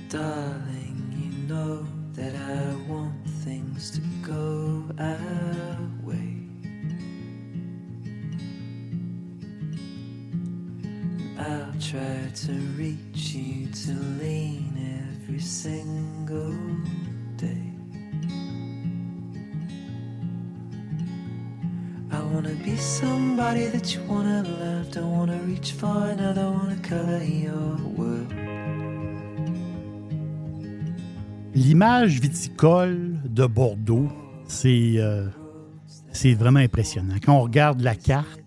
Darling, you know that I want things to go our way. I'll try to reach you to lean every single day. I wanna be somebody that you wanna love. Don't wanna reach for another, wanna color your world. L'image viticole de Bordeaux, c'est vraiment impressionnant. Quand on regarde la carte,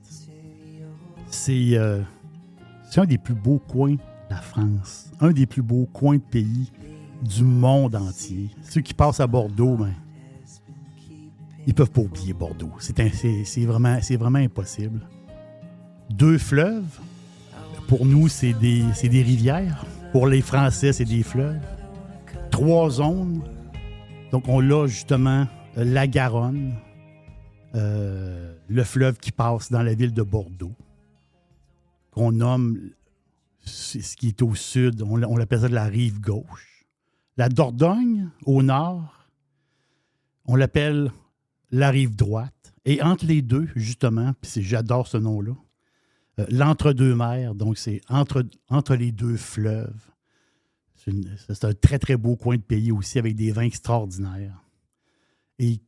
c'est un des plus beaux coins de la France, un des plus beaux coins de pays du monde entier. Ceux qui passent à Bordeaux, ben, ils ne peuvent pas oublier Bordeaux. C'est vraiment impossible. 2 fleuves, pour nous, c'est des rivières. Pour les Français, c'est des fleuves. 3 zones. Donc, on a justement la Garonne, le fleuve qui passe dans la ville de Bordeaux, qu'on nomme ce qui est au sud, on l'appelle ça de la rive gauche. La Dordogne, au nord, on l'appelle la rive droite. Et entre les deux, justement, puis j'adore ce nom-là, l'entre-deux-mers, donc c'est entre les 2 fleuves. C'est un très, très beau coin de pays aussi, avec des vins extraordinaires. Et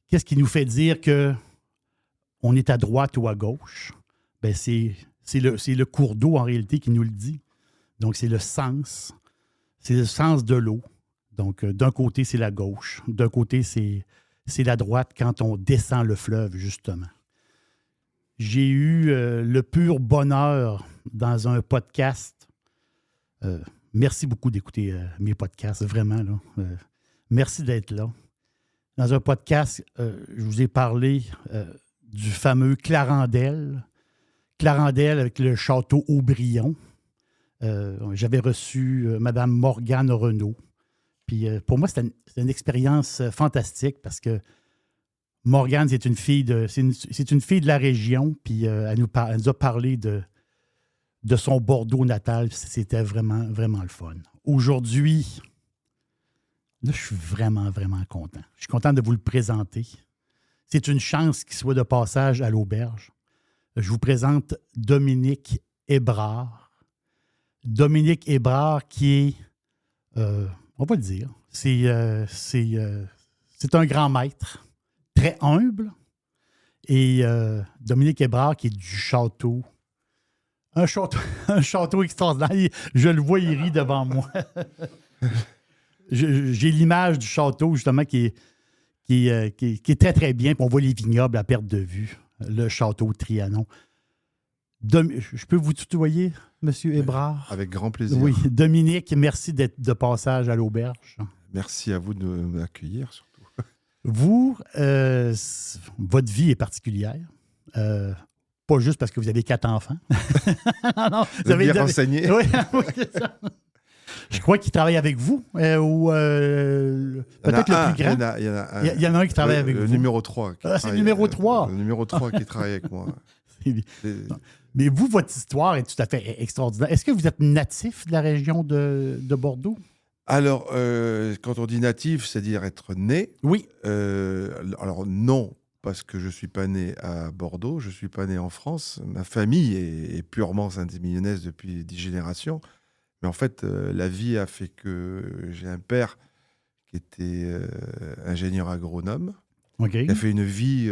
qu'est-ce qui nous fait dire qu'on est à droite ou à gauche? Ben c'est le cours d'eau, en réalité, qui nous le dit. Donc, c'est le sens de l'eau. Donc, d'un côté, c'est la gauche. D'un côté, c'est la droite quand on descend le fleuve, justement. J'ai eu le pur bonheur dans un podcast. Merci beaucoup d'écouter mes podcasts, vraiment. Là. Merci d'être là. Dans un podcast, je vous ai parlé du fameux Clarendelle. Clarendelle avec le château Aubryon. J'avais reçu Mme Morgane Renaud. Puis pour moi, c'était une expérience fantastique parce que Morgane, c'est une fille de la région. Puis elle nous a parlé de son Bordeaux natal. C'était vraiment, vraiment le fun. Aujourd'hui, là, je suis vraiment, vraiment content. Je suis content de vous le présenter. C'est une chance qu'il soit de passage à l'auberge. Je vous présente Dominique Hébrard. Dominique Hébrard qui est, on va le dire, c'est un grand maître, très humble. Et Dominique Hébrard qui est du château. Un château extraordinaire. Je le vois, il rit devant moi. J'ai l'image du château, justement, qui est très, très bien. Puis on voit les vignobles à perte de vue. Le château Trianon. Je peux vous tutoyer, M. Hébrard? Avec grand plaisir. Oui. Dominique, merci d'être de passage à l'auberge. Merci à vous de m'accueillir, surtout. Vous, votre vie est particulière. Pas juste parce que vous avez 4 enfants. Non, vous avez bien renseigné. Oui, c'est ça. Je crois qu'il travaille avec vous, ou peut-être le plus grand. Il y en a un qui travaille avec vous. Le numéro 3. C'est le numéro 3. Le numéro 3 qui travaille avec moi. Mais vous, votre histoire est tout à fait extraordinaire. Est-ce que vous êtes natif de la région de Bordeaux? Alors, quand on dit natif, c'est-à-dire être né. Oui. Alors, non, parce que je ne suis pas né à Bordeaux, je ne suis pas né en France. Ma famille est purement saint-émilionnaise depuis 10 générations. Mais en fait, la vie a fait que j'ai un père qui était ingénieur agronome. Okay. Il a fait une vie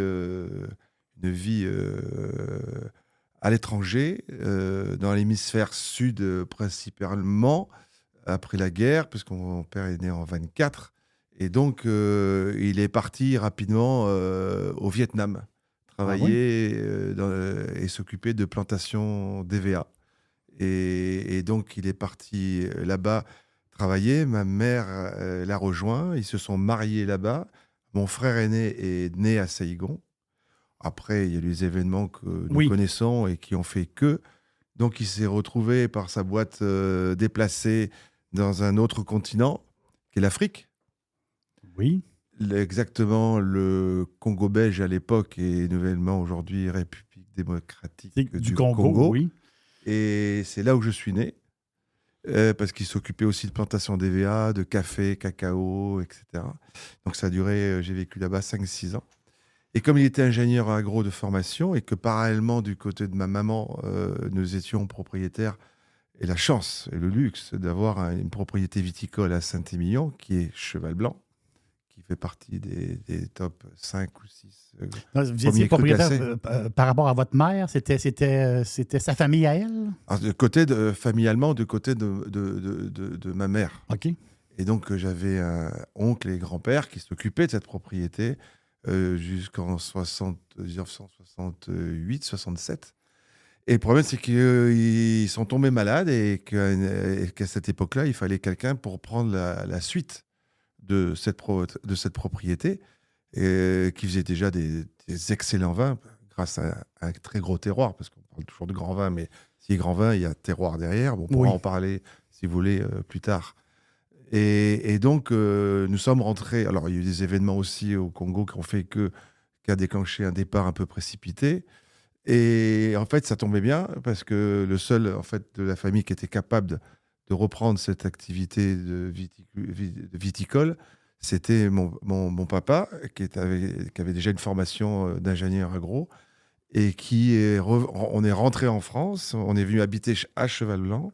à l'étranger, dans l'hémisphère sud principalement, après la guerre, puisque mon père est né en 24. Et donc, il est parti rapidement au Vietnam, travailler et s'occuper de plantations d'EVA. Et donc, il est parti là-bas travailler. Ma mère l'a rejoint. Ils se sont mariés là-bas. Mon frère aîné est né à Saïgon. Après, il y a eu les événements que nous connaissons et qui ont fait que. Donc, il s'est retrouvé par sa boîte déplacée dans un autre continent, qui est l'Afrique. Oui. Exactement, le Congo belge à l'époque et nouvellement aujourd'hui République démocratique du Congo. Oui. Et c'est là où je suis né. parce qu'il s'occupait aussi de plantation d'EVA, de café, cacao, etc. Donc ça a duré, j'ai vécu là-bas 5-6 ans. Et comme il était ingénieur agro de formation et que parallèlement du côté de ma maman, nous étions propriétaires et la chance et le luxe d'avoir une propriété viticole à Saint-Émilion qui est Cheval Blanc, qui fait partie des top 5 ou 6. Non, vous étiez propriétaire par rapport à votre mère, c'était sa famille à elle? Alors, de côté familialement, du côté de ma mère. OK. Et donc j'avais un oncle et grand-père qui s'occupaient de cette propriété jusqu'en 1968-67. Et le problème, c'est qu'ils sont tombés malades et qu'à cette époque-là, il fallait quelqu'un pour prendre la suite de cette propriété, qui faisait déjà des excellents vins grâce à un très gros terroir, parce qu'on parle toujours de grand vin, mais s'il y a grand vin, il y a terroir derrière. Bon, on pourra en parler, si vous voulez, plus tard. Et donc, nous sommes rentrés. Alors, il y a eu des événements aussi au Congo qui a déclenché un départ un peu précipité. Et en fait, ça tombait bien parce que le seul en fait, de la famille qui était capable de reprendre cette activité de viticole, c'était mon papa, qui avait déjà une formation d'ingénieur agro. Et on est rentré en France, on est venu habiter à Cheval Blanc.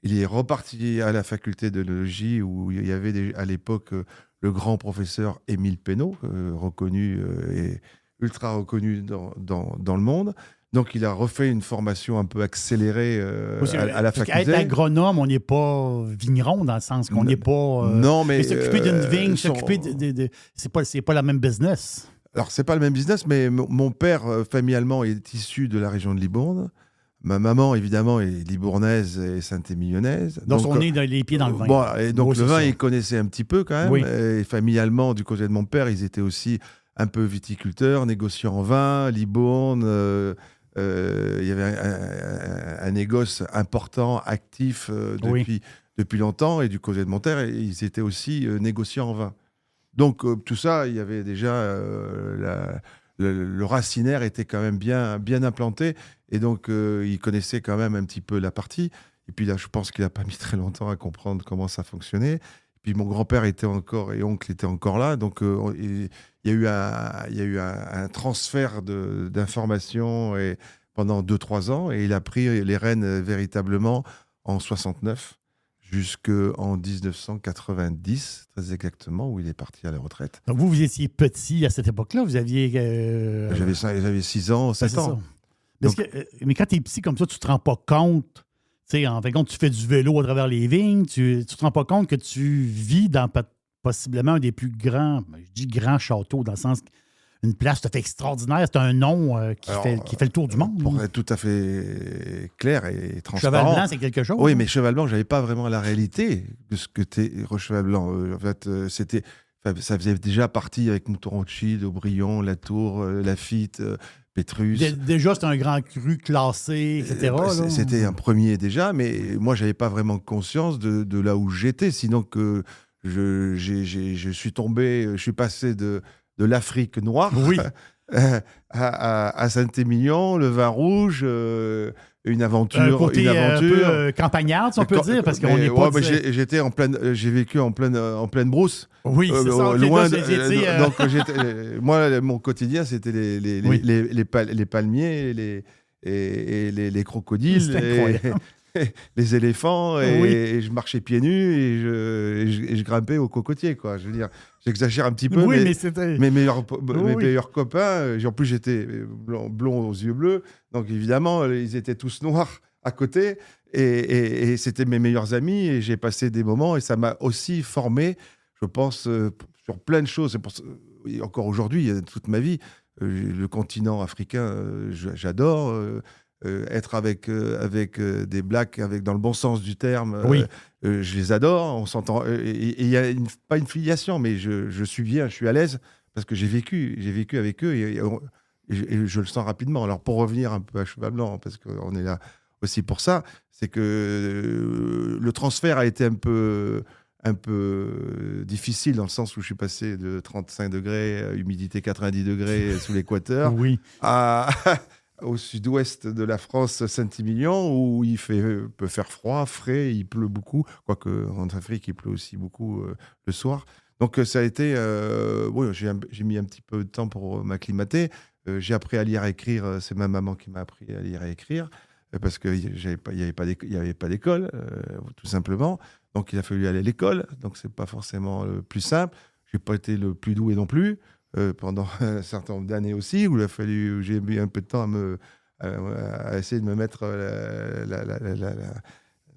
Il est reparti à la faculté d'œnologie où il y avait à l'époque le grand professeur Émile Pénaud, reconnu et ultra reconnu dans le monde. Donc, il a refait une formation un peu accélérée à la faculté. Être agronome, on n'est pas vigneron dans le sens qu'on n'est pas... non, mais... s'occuper d'une vigne, s'occuper c'est pas la même business. Alors, c'est pas le même business, mais mon père, familialement, est issu de la région de Libourne. Ma maman, évidemment, est libournaise et saint-émillonnaise. Donc, on est les pieds dans le vin. Bon, et donc, le vin, ça. il connaissait un petit peu quand même. Oui. Et familialement, du côté de mon père, ils étaient aussi un peu viticulteurs, négociants en vin, Libourne. Il y avait un négoce important, actif depuis longtemps. Et du côté de mon père, ils étaient aussi négociants en vin. Donc, tout ça, il y avait déjà... le racinaire était quand même bien implanté. Et donc, il connaissait quand même un petit peu la partie. Et puis là, je pense qu'il n'a pas mis très longtemps à comprendre comment ça fonctionnait. Et puis mon grand-père et oncle étaient encore là. Donc, il y a eu un transfert d'informations pendant 2-3 ans. Et il a pris les rênes véritablement en 69 jusqu'en 1990, très exactement, où il est parti à la retraite. Donc, vous étiez petit à cette époque-là. Vous aviez... J'avais 6 ans, 7 ans. Mais quand tu es petit comme ça, tu ne te rends pas compte. En fait, quand tu fais du vélo à travers les vignes, tu ne te rends pas compte que tu vis dans possiblement un des plus grands, je dis grand château, dans le sens une place tout à fait extraordinaire. C'est un nom qui fait le tour du monde. Pour être tout à fait clair et transparent. Cheval Blanc, c'est quelque chose. Oui, mais Cheval Blanc, je n'avais pas vraiment la réalité de ce que t'es Cheval Blanc. En fait, ça faisait déjà partie avec Mouton Rothschild, Aubryon, Latour, Laffitte, Pétrus. Déjà, c'était un grand cru classé, etc. C'était un premier déjà, mais moi, je n'avais pas vraiment conscience de là où j'étais. Sinon que je suis tombé, je suis passé de l'Afrique noire à Saint-Émilion, le vin rouge, une aventure. Un côté un peu campagnard, si on peut dire, parce qu'on n'est pas... j'ai vécu en pleine brousse. Oui, c'est ça. Loin donc, moi, mon quotidien, c'était les palmiers et les crocodiles. Les éléphants, et je marchais pieds nus et je grimpais au cocotier, quoi. Je veux dire, j'exagère un petit peu, mais mes meilleurs copains, en plus j'étais blond aux yeux bleus, donc évidemment, ils étaient tous noirs à côté, et c'était mes meilleurs amis, et j'ai passé des moments, et ça m'a aussi formé, je pense, sur plein de choses. Encore aujourd'hui, toute ma vie, le continent africain, j'adore. Être avec des blacks dans le bon sens du terme, je les adore, on s'entend. Il n'y a pas une filiation, mais je suis bien, je suis à l'aise parce que j'ai vécu avec eux et je le sens rapidement. Alors pour revenir un peu à Cheval Blanc, parce qu'on est là aussi pour ça, c'est que le transfert a été un peu difficile dans le sens où je suis passé de 35 degrés, humidité 90 degrés sous l'équateur, au sud-ouest de la France, Saint-Émilion, où peut faire froid, frais, il pleut beaucoup. Quoique en Afrique, il pleut aussi beaucoup le soir. Donc ça a été... oui, j'ai mis un petit peu de temps pour m'acclimater. J'ai appris à lire et écrire. C'est ma maman qui m'a appris à lire et écrire. Parce qu'il n'y avait pas d'école, tout simplement. Donc il a fallu aller à l'école. Donc c'est pas forcément le plus simple. J'ai pas été le plus doué non plus. Pendant un certain nombre d'années aussi, où j'ai mis un peu de temps à essayer de me mettre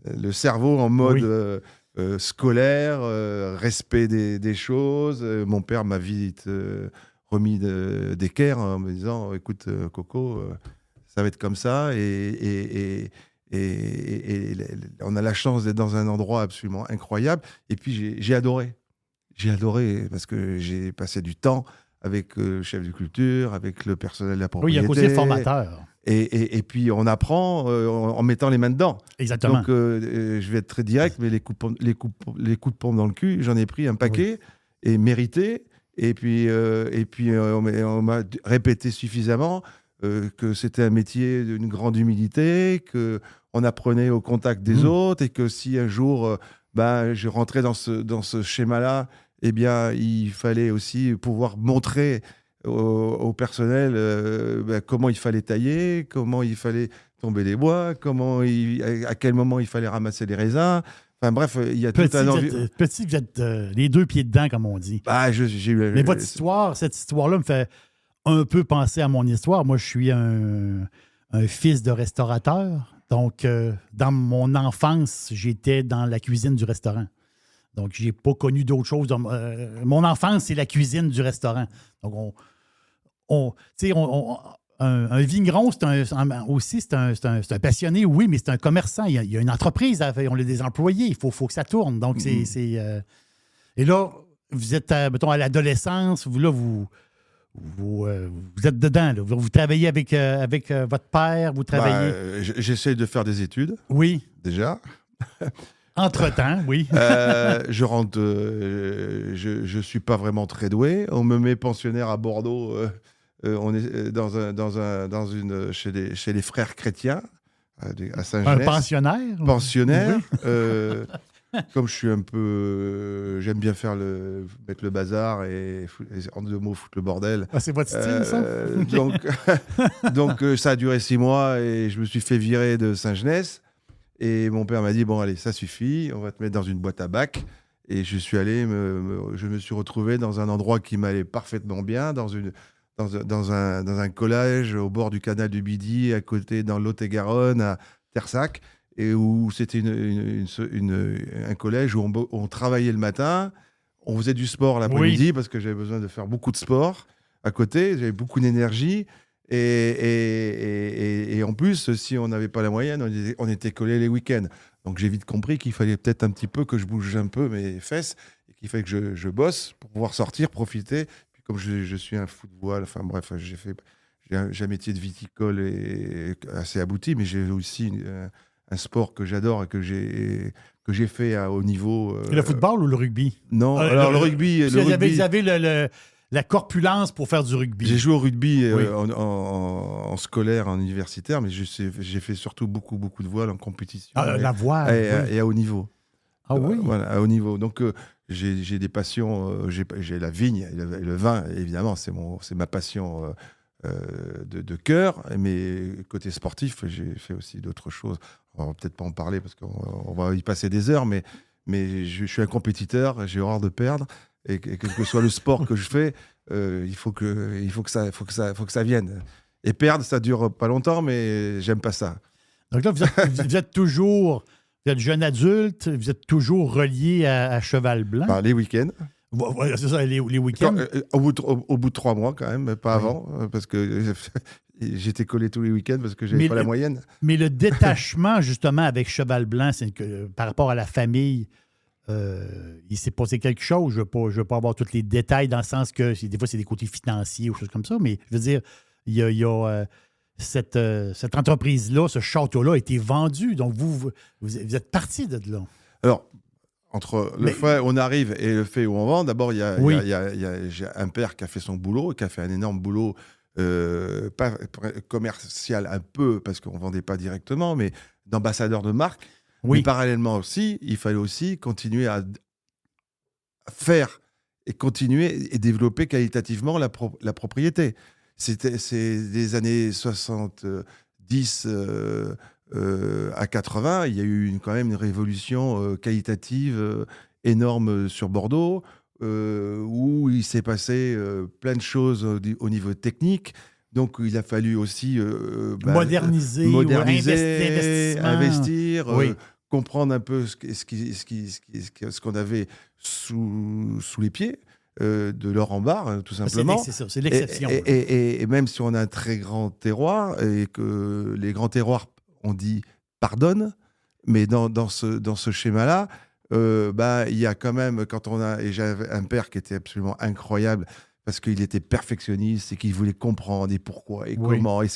le cerveau en mode scolaire, respect des choses. Mon père m'a vite remis d'équerre en me disant, écoute, Coco, ça va être comme ça. Et on a la chance d'être dans un endroit absolument incroyable. Et puis j'ai adoré. J'ai adoré parce que j'ai passé du temps avec le chef de culture, avec le personnel de la Oui, il y propriété. a côté formateur. Et puis on apprend en mettant les mains dedans. Exactement. Donc je vais être très direct, mais les coups de pompe dans le cul, j'en ai pris un paquet et mérité. Et puis on m'a répété suffisamment que c'était un métier d'une grande humilité, qu'on apprenait au contact des autres et que si un jour je rentrais dans ce schéma-là, eh bien, il fallait aussi pouvoir montrer au personnel comment il fallait tailler, comment il fallait tomber les bois, à quel moment il fallait ramasser les raisins. Enfin bref, il y a tout un environnement. Petit, vous êtes les deux pieds dedans, comme on dit. J'ai eu Mais cette histoire-là me fait un peu penser à mon histoire. Moi, je suis un fils de restaurateur. Donc, dans mon enfance, j'étais dans la cuisine du restaurant. Donc, je n'ai pas connu d'autre chose. Mon enfance, c'est la cuisine du restaurant. Donc, un vigneron, c'est un passionné, oui, mais c'est un commerçant. Il y a une entreprise, on a des employés, il faut que ça tourne. Donc, et là, vous êtes, mettons, à l'adolescence, vous êtes dedans. Là. Vous travaillez avec votre père, vous travaillez... J'essaie de faire des études. Oui. Déjà. Entre-temps, oui. Je rentre, je suis pas vraiment très doué. On me met pensionnaire à Bordeaux. On est chez les frères chrétiens à Saint-Genès. Un pensionnaire. Pensionnaire. Oui. Comme je suis un peu, j'aime bien mettre le bazar et en 2 mots foutre le bordel. Ah, c'est votre style, ça. Donc ça a duré 6 mois et je me suis fait virer de Saint-Genès. Et mon père m'a dit, bon, allez, ça suffit, on va te mettre dans une boîte à bac. Et je suis allé, je me suis retrouvé dans un endroit qui m'allait parfaitement bien, dans un collège au bord du canal du Midi, à côté, dans Lot-et-Garonne, à Tersac, et où c'était un collège où on travaillait le matin, on faisait du sport l'après-midi, parce que j'avais besoin de faire beaucoup de sport à côté, j'avais beaucoup d'énergie. Et en plus, si on n'avait pas la moyenne, on était collés les week-ends. Donc j'ai vite compris qu'il fallait peut-être un petit peu que je bouge un peu mes fesses et qu'il fallait que je bosse pour pouvoir sortir, profiter. Puis comme je suis un fou de voile, enfin bref, j'ai un métier de viticole assez abouti, mais j'ai aussi un sport que j'adore et que j'ai fait à haut niveau. Le football ou le rugby? Non, alors le rugby. Vous avez la corpulence pour faire du rugby. J'ai joué au rugby en scolaire, en universitaire, mais j'ai fait surtout beaucoup de voile en compétition. La voile. Et à haut niveau. Ah oui? Voilà, à haut niveau. Donc, j'ai des passions. J'ai la vigne et le vin, évidemment, c'est ma passion de cœur. Mais côté sportif, j'ai fait aussi d'autres choses. On va peut-être pas en parler parce qu'on va y passer des heures, mais je suis un compétiteur, j'ai horreur de perdre. Et quel que soit le sport que je fais, il faut que ça vienne. Et perdre, ça dure pas longtemps, mais j'aime pas ça. Donc là, vous êtes jeune adulte, vous êtes toujours relié à Cheval Blanc. Bah, les week-ends. Ouais, c'est ça, les week-ends. Au bout de 3 mois, quand même, pas avant, parce que j'étais collé tous les week-ends parce que j'avais pas la moyenne. Mais le détachement, justement, avec Cheval Blanc, c'est que par rapport à la famille, il s'est passé quelque chose. Je ne veux pas avoir tous les détails dans le sens que des fois, c'est des côtés financiers ou choses comme ça, mais je veux dire, il y a cette entreprise-là, ce château-là a été vendu. Donc, vous êtes parti de là. Alors, entre le fait où on arrive et le fait où on vend, d'abord, j'ai un père qui a fait son boulot, qui a fait un énorme boulot pas commercial un peu, parce qu'on ne vendait pas directement, mais d'ambassadeur de marque. Oui. Mais parallèlement aussi, il fallait aussi continuer à faire et continuer et développer qualitativement la propriété. C'est des années 70 à 80, il y a eu quand même une révolution qualitative énorme sur Bordeaux, où il s'est passé plein de choses au niveau technique. Donc, il a fallu aussi moderniser, investir, Oui. comprendre un peu ce qu'on avait sous les pieds de l'or en barre, tout simplement. C'est ça, c'est l'exception. Et même si on a un très grand terroir et que les grands terroirs, on dit pardonne, mais dans ce schéma-là, il y a quand même, et j'avais un père qui était absolument incroyable, parce qu'il était perfectionniste et qu'il voulait comprendre et pourquoi et comment. Et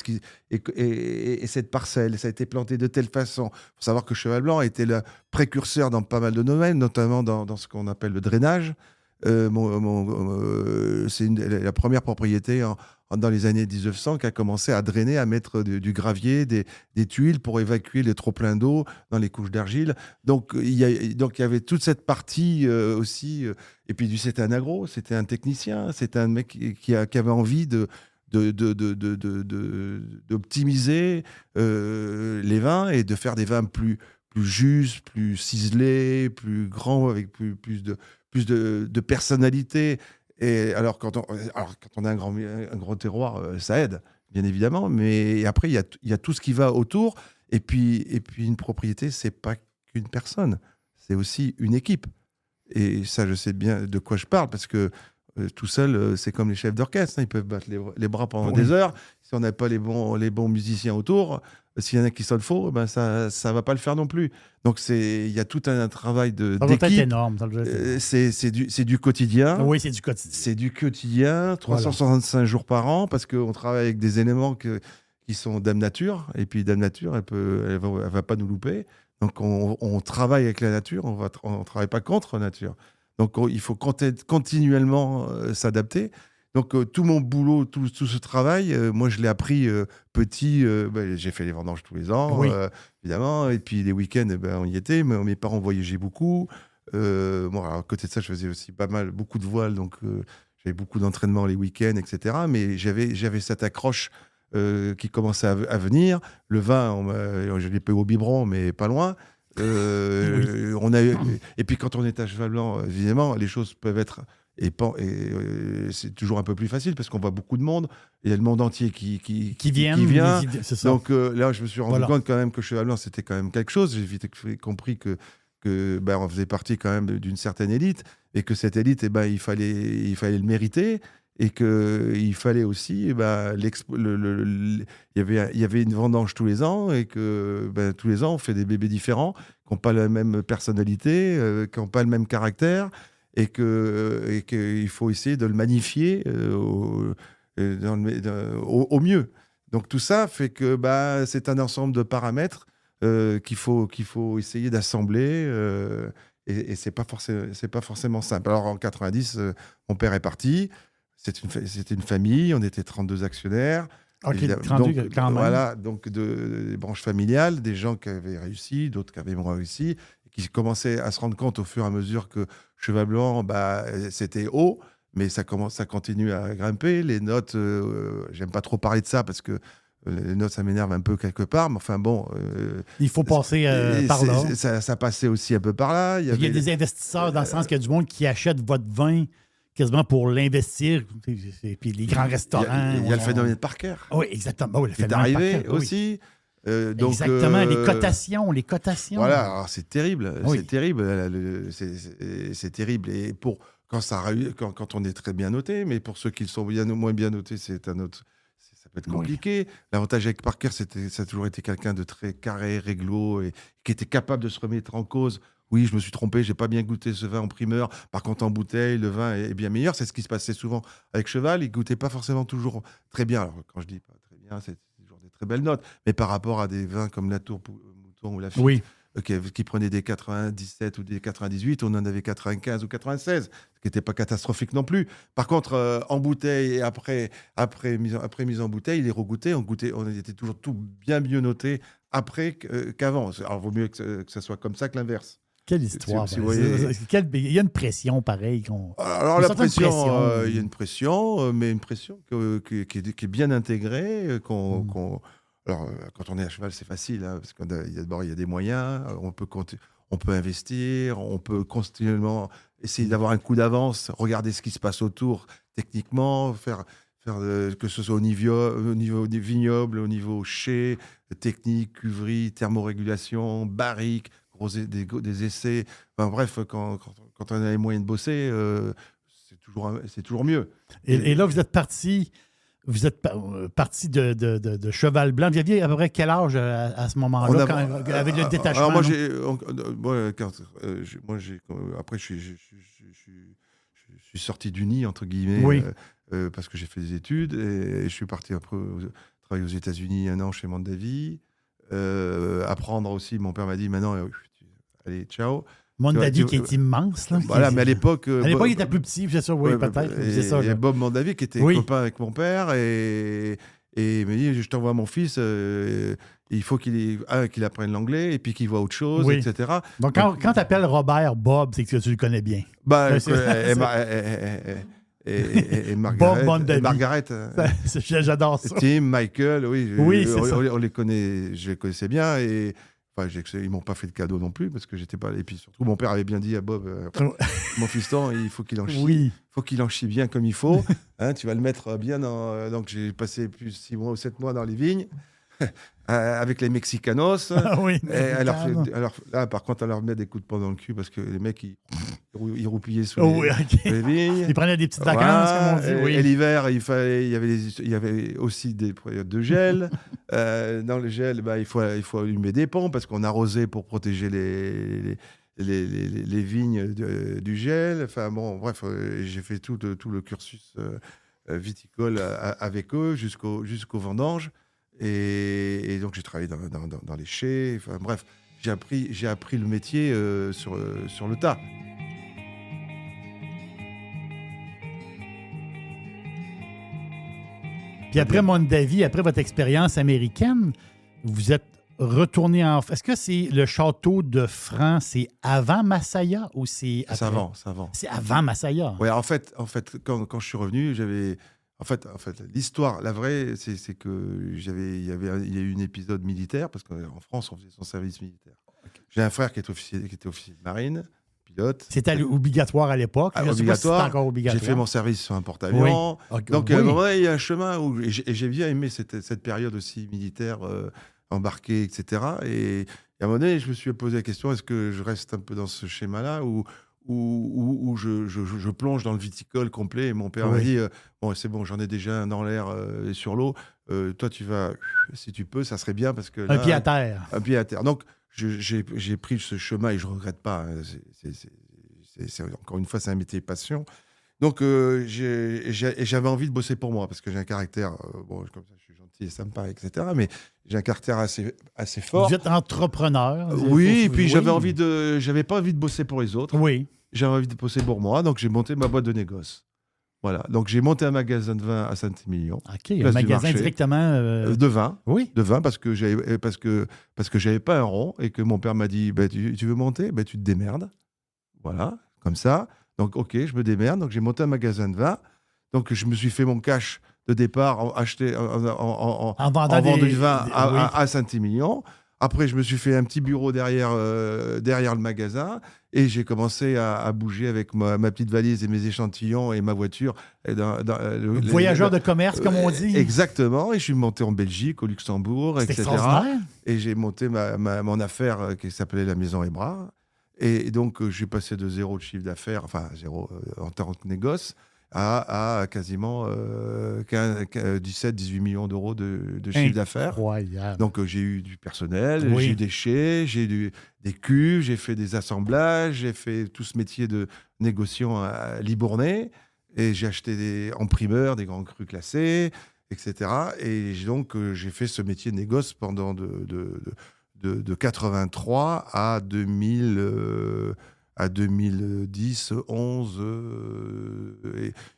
cette parcelle, ça a été planté de telle façon. Il faut savoir que Cheval Blanc était le précurseur dans pas mal de domaines, notamment dans ce qu'on appelle le drainage. C'est la première propriété dans les années 1900 qui a commencé à drainer, à mettre du gravier, des tuiles pour évacuer les trop-pleins d'eau dans les couches d'argile. Donc, il y avait toute cette partie aussi. Et puis, c'était un agro, c'était un technicien, c'était un mec qui avait envie d'optimiser les vins et de faire des vins plus justes, plus ciselés, plus grands, avec plus de personnalité. Et alors, quand on a un gros terroir, ça aide, bien évidemment. Mais après, il y a tout ce qui va autour. Et puis une propriété, c'est pas qu'une personne, c'est aussi une équipe. Et ça, je sais bien de quoi je parle, parce que tout seul, c'est comme les chefs d'orchestre. Ils peuvent battre les bras pendant des heures. Si on n'a pas les bons musiciens autour, s'il y en a qui sonnent faux, ça ne va pas le faire non plus. Donc, il y a tout un travail d'équipe. Ça énorme. C'est du quotidien. Oui, c'est du quotidien. C'est du quotidien, 365 jours par an, parce qu'on travaille avec des éléments qui sont Dame Nature. Et puis, Dame Nature, elle va pas nous louper. Donc, on travaille avec la nature, on ne travaille pas contre la nature. Donc, il faut continuellement s'adapter. Donc, tout mon boulot, tout ce travail, moi, je l'ai appris petit. J'ai fait les vendanges tous les ans, évidemment. Et puis, les week-ends, on y était. Mais mes parents voyageaient beaucoup. Moi, à côté de ça, je faisais aussi beaucoup de voiles. Donc, j'avais beaucoup d'entraînement les week-ends, etc. Mais j'avais cette accroche qui commençait à venir. Le vin, je l'ai pas eu au biberon, mais pas loin. Et puis, quand on est à Cheval Blanc, évidemment, les choses peuvent être... Et c'est toujours un peu plus facile parce qu'on voit beaucoup de monde. Il y a le monde entier qui vient. C'est ça. Donc là, je me suis rendu compte quand même que Cheval Blanc, c'était quand même quelque chose. J'ai vite compris que on faisait partie quand même d'une certaine élite et que cette élite, il fallait le mériter. Et qu'il fallait aussi, il y avait une vendange tous les ans et que tous les ans, on fait des bébés différents qui n'ont pas la même personnalité, qui n'ont pas le même caractère. Et qu'il faut essayer de le magnifier au mieux. Donc tout ça fait que c'est un ensemble de paramètres qu'il faut essayer d'assembler et c'est pas forcément simple. Alors en 90, mon père est parti, c'était une famille, on était 32 actionnaires. Ok, 32 donc, quand même. Voilà, donc des branches familiales, des gens qui avaient réussi, d'autres qui avaient moins réussi, qui commençaient à se rendre compte au fur et à mesure que Cheval Blanc, c'était haut, mais ça continue à grimper. Les notes, j'aime pas trop parler de ça parce que les notes, ça m'énerve un peu quelque part, mais enfin bon... il faut passer par là. Ça passait aussi un peu par là. Il y a des investisseurs dans le sens qu'il y a du monde qui achète votre vin quasiment pour l'investir. Et puis les grands restaurants... Il y a le phénomène Parker. Oui, exactement. Oui, le phénomène arrivé Parker, aussi. Donc, exactement, les cotations. Voilà, alors c'est terrible, oui. c'est terrible, c'est terrible. Et quand on est très bien noté, mais pour ceux qui sont moins bien notés, ça peut être compliqué. L'avantage avec Parker, ça a toujours été quelqu'un de très carré, réglo, et qui était capable de se remettre en cause. Oui, je me suis trompé, j'ai pas bien goûté ce vin en primeur. Par contre, en bouteille, le vin est bien meilleur. C'est ce qui se passait souvent avec Cheval. Il goûtait pas forcément toujours très bien. Alors, quand je dis pas très bien, c'est très belles notes, mais par rapport à des vins comme la Tour Mouton ou la Fique, qui prenaient des 97 ou des 98, on en avait 95 ou 96, ce qui n'était pas catastrophique non plus. Par contre, en bouteille et après mise en bouteille, les regoûtés, on était toujours tout bien mieux noté après qu'avant. Alors, vaut mieux que ça soit comme ça que l'inverse. Quelle histoire. Si vous voyez- Il y a une pression, pareil. Alors, Une la certaine pression, pression. il y a une pression, mais une pression qui est bien intégrée. Alors, quand on est à cheval, c'est facile, hein, parce d'abord, il y a des moyens, on peut investir, on peut continuellement essayer d'avoir un coup d'avance, regarder ce qui se passe autour techniquement, que ce soit au niveau des vignobles, au niveau chai, technique, cuverie, thermorégulation, barrique, des essais. Enfin, bref, quand on a les moyens de bosser, c'est toujours mieux. Et là, vous êtes parti. Vous êtes parti de Cheval Blanc. Vous aviez à peu près quel âge à ce moment-là, avec le détachement? Alors après, je suis sorti du nid, entre guillemets, Oui. parce que j'ai fait des études et je suis parti après travailler aux États-Unis 1 an chez Mondavi. Apprendre aussi, mon père m'a dit maintenant, allez, ciao. Mondavi qui est immense. Là, Voilà, mais à l'époque. il était plus petit, c'est ça, oui, ouais, peut-être. Et, C'est ça, et Bob Mondavi qui était copain avec mon père et il m'a dit je t'envoie mon fils, il faut qu'il apprenne l'anglais et puis qu'il voit autre chose, Oui. etc. Donc, quand tu appelles Robert Bob, c'est que tu le connais bien. Bah, C'est- et Bob Mondavi. Margaret. J'adore ça. Tim, Michael, oui. Oui, c'est ça. On les connaît, je les connaissais bien et. Enfin, ils m'ont pas fait de cadeau non plus parce que j'étais pas. Et puis surtout, mon père avait bien dit à Bob, mon fiston, il faut qu'il en chie. Oui. Faut qu'il en chie bien comme il faut. Hein, tu vas le mettre bien dans. Donc j'ai passé plus 6 mois ou 7 mois dans les vignes avec les Mexicanos. Ah oui. Et alors là, par contre, on leur met des coups de poing dans le cul parce que les mecs ils roupillaient sous Oh, oui, OK. les vignes. Ils prenaient des petites vacances, Voilà, comme on dit. Oui. Et l'hiver, il y avait aussi des périodes de gel. Dans le gel, il faut allumer des pompes parce qu'on arrosait pour protéger les vignes du gel. Enfin bon, bref, j'ai fait tout le cursus viticole avec eux jusqu'au vendange. Et donc j'ai travaillé dans les chais. Enfin bref, j'ai appris le métier sur le tas. Puis après Mondavi, après votre expérience américaine, vous êtes retourné en... Est-ce que c'est le château de Franc, c'est avant Massaïa ou c'est après? C'est avant. C'est avant Massaïa. Ouais, en fait, quand je suis revenu, j'avais... En fait, l'histoire, la vraie, c'est que il y a eu un épisode militaire, parce qu'en France, on faisait son service militaire. Okay. J'ai un frère qui était officier de marine, pilote. C'était obligatoire à l'époque. Je ne sais pas si c'est encore obligatoire. J'ai fait mon service sur un porte-avions. Oui. Okay. Donc, à un moment, il y a un chemin où... Et j'ai bien aimé cette période aussi militaire, embarquée, etc. Et à un moment donné, je me suis posé la question, est-ce que je reste un peu dans ce schéma-là ou je plonge dans le viticole complet et mon père m'a dit bon, c'est bon, j'en ai déjà un dans l'air et sur l'eau. Toi, tu vas, si tu peux, ça serait bien parce que là, un pied à terre. Un pied à terre. Donc, j'ai pris ce chemin et je regrette pas. C'est encore une fois, c'est un métier passion. Donc, j'avais envie de bosser pour moi parce que j'ai un caractère bon, comme ça, je suis gentil et sympa, etc. Mais j'ai un caractère assez fort. Vous êtes entrepreneur. Oui, et puis j'avais pas envie de bosser pour les autres. Oui. J'avais envie de bosser pour moi, donc j'ai monté ma boîte de négoce. Voilà, donc j'ai monté un magasin de vin à Saint-Émilion. OK, un magasin directement... de vin. Oui. De vin, parce que j'avais pas un rond et que mon père m'a dit tu veux monter, tu te démerdes. Voilà, comme ça. Donc, OK, je me démerde. Donc, j'ai monté un magasin de vin. Donc, je me suis fait mon cash de départ en vendant du vin à Saint-Émilion. Après, je me suis fait un petit bureau derrière le magasin et j'ai commencé à bouger avec ma petite valise et mes échantillons et ma voiture. Voyageur de commerce, comme on dit. Exactement. Et je suis monté en Belgique, au Luxembourg, etc. Et j'ai monté mon affaire qui s'appelait la Maison Hébras. Et donc, je suis passé de 0 de chiffre d'affaires, enfin 0 en tant que négoce, à quasiment 17-18 millions d'euros de chiffre d'affaires. Incroyable. Donc, j'ai eu du personnel, j'ai eu des chais, j'ai eu des cuves, j'ai fait des assemblages, j'ai fait tout ce métier de négociant à Libournais, et j'ai acheté en primeur des grands crus classés, etc. Et donc, j'ai fait ce métier de négoce pendant de de 83 à 2000, à 2010, 11,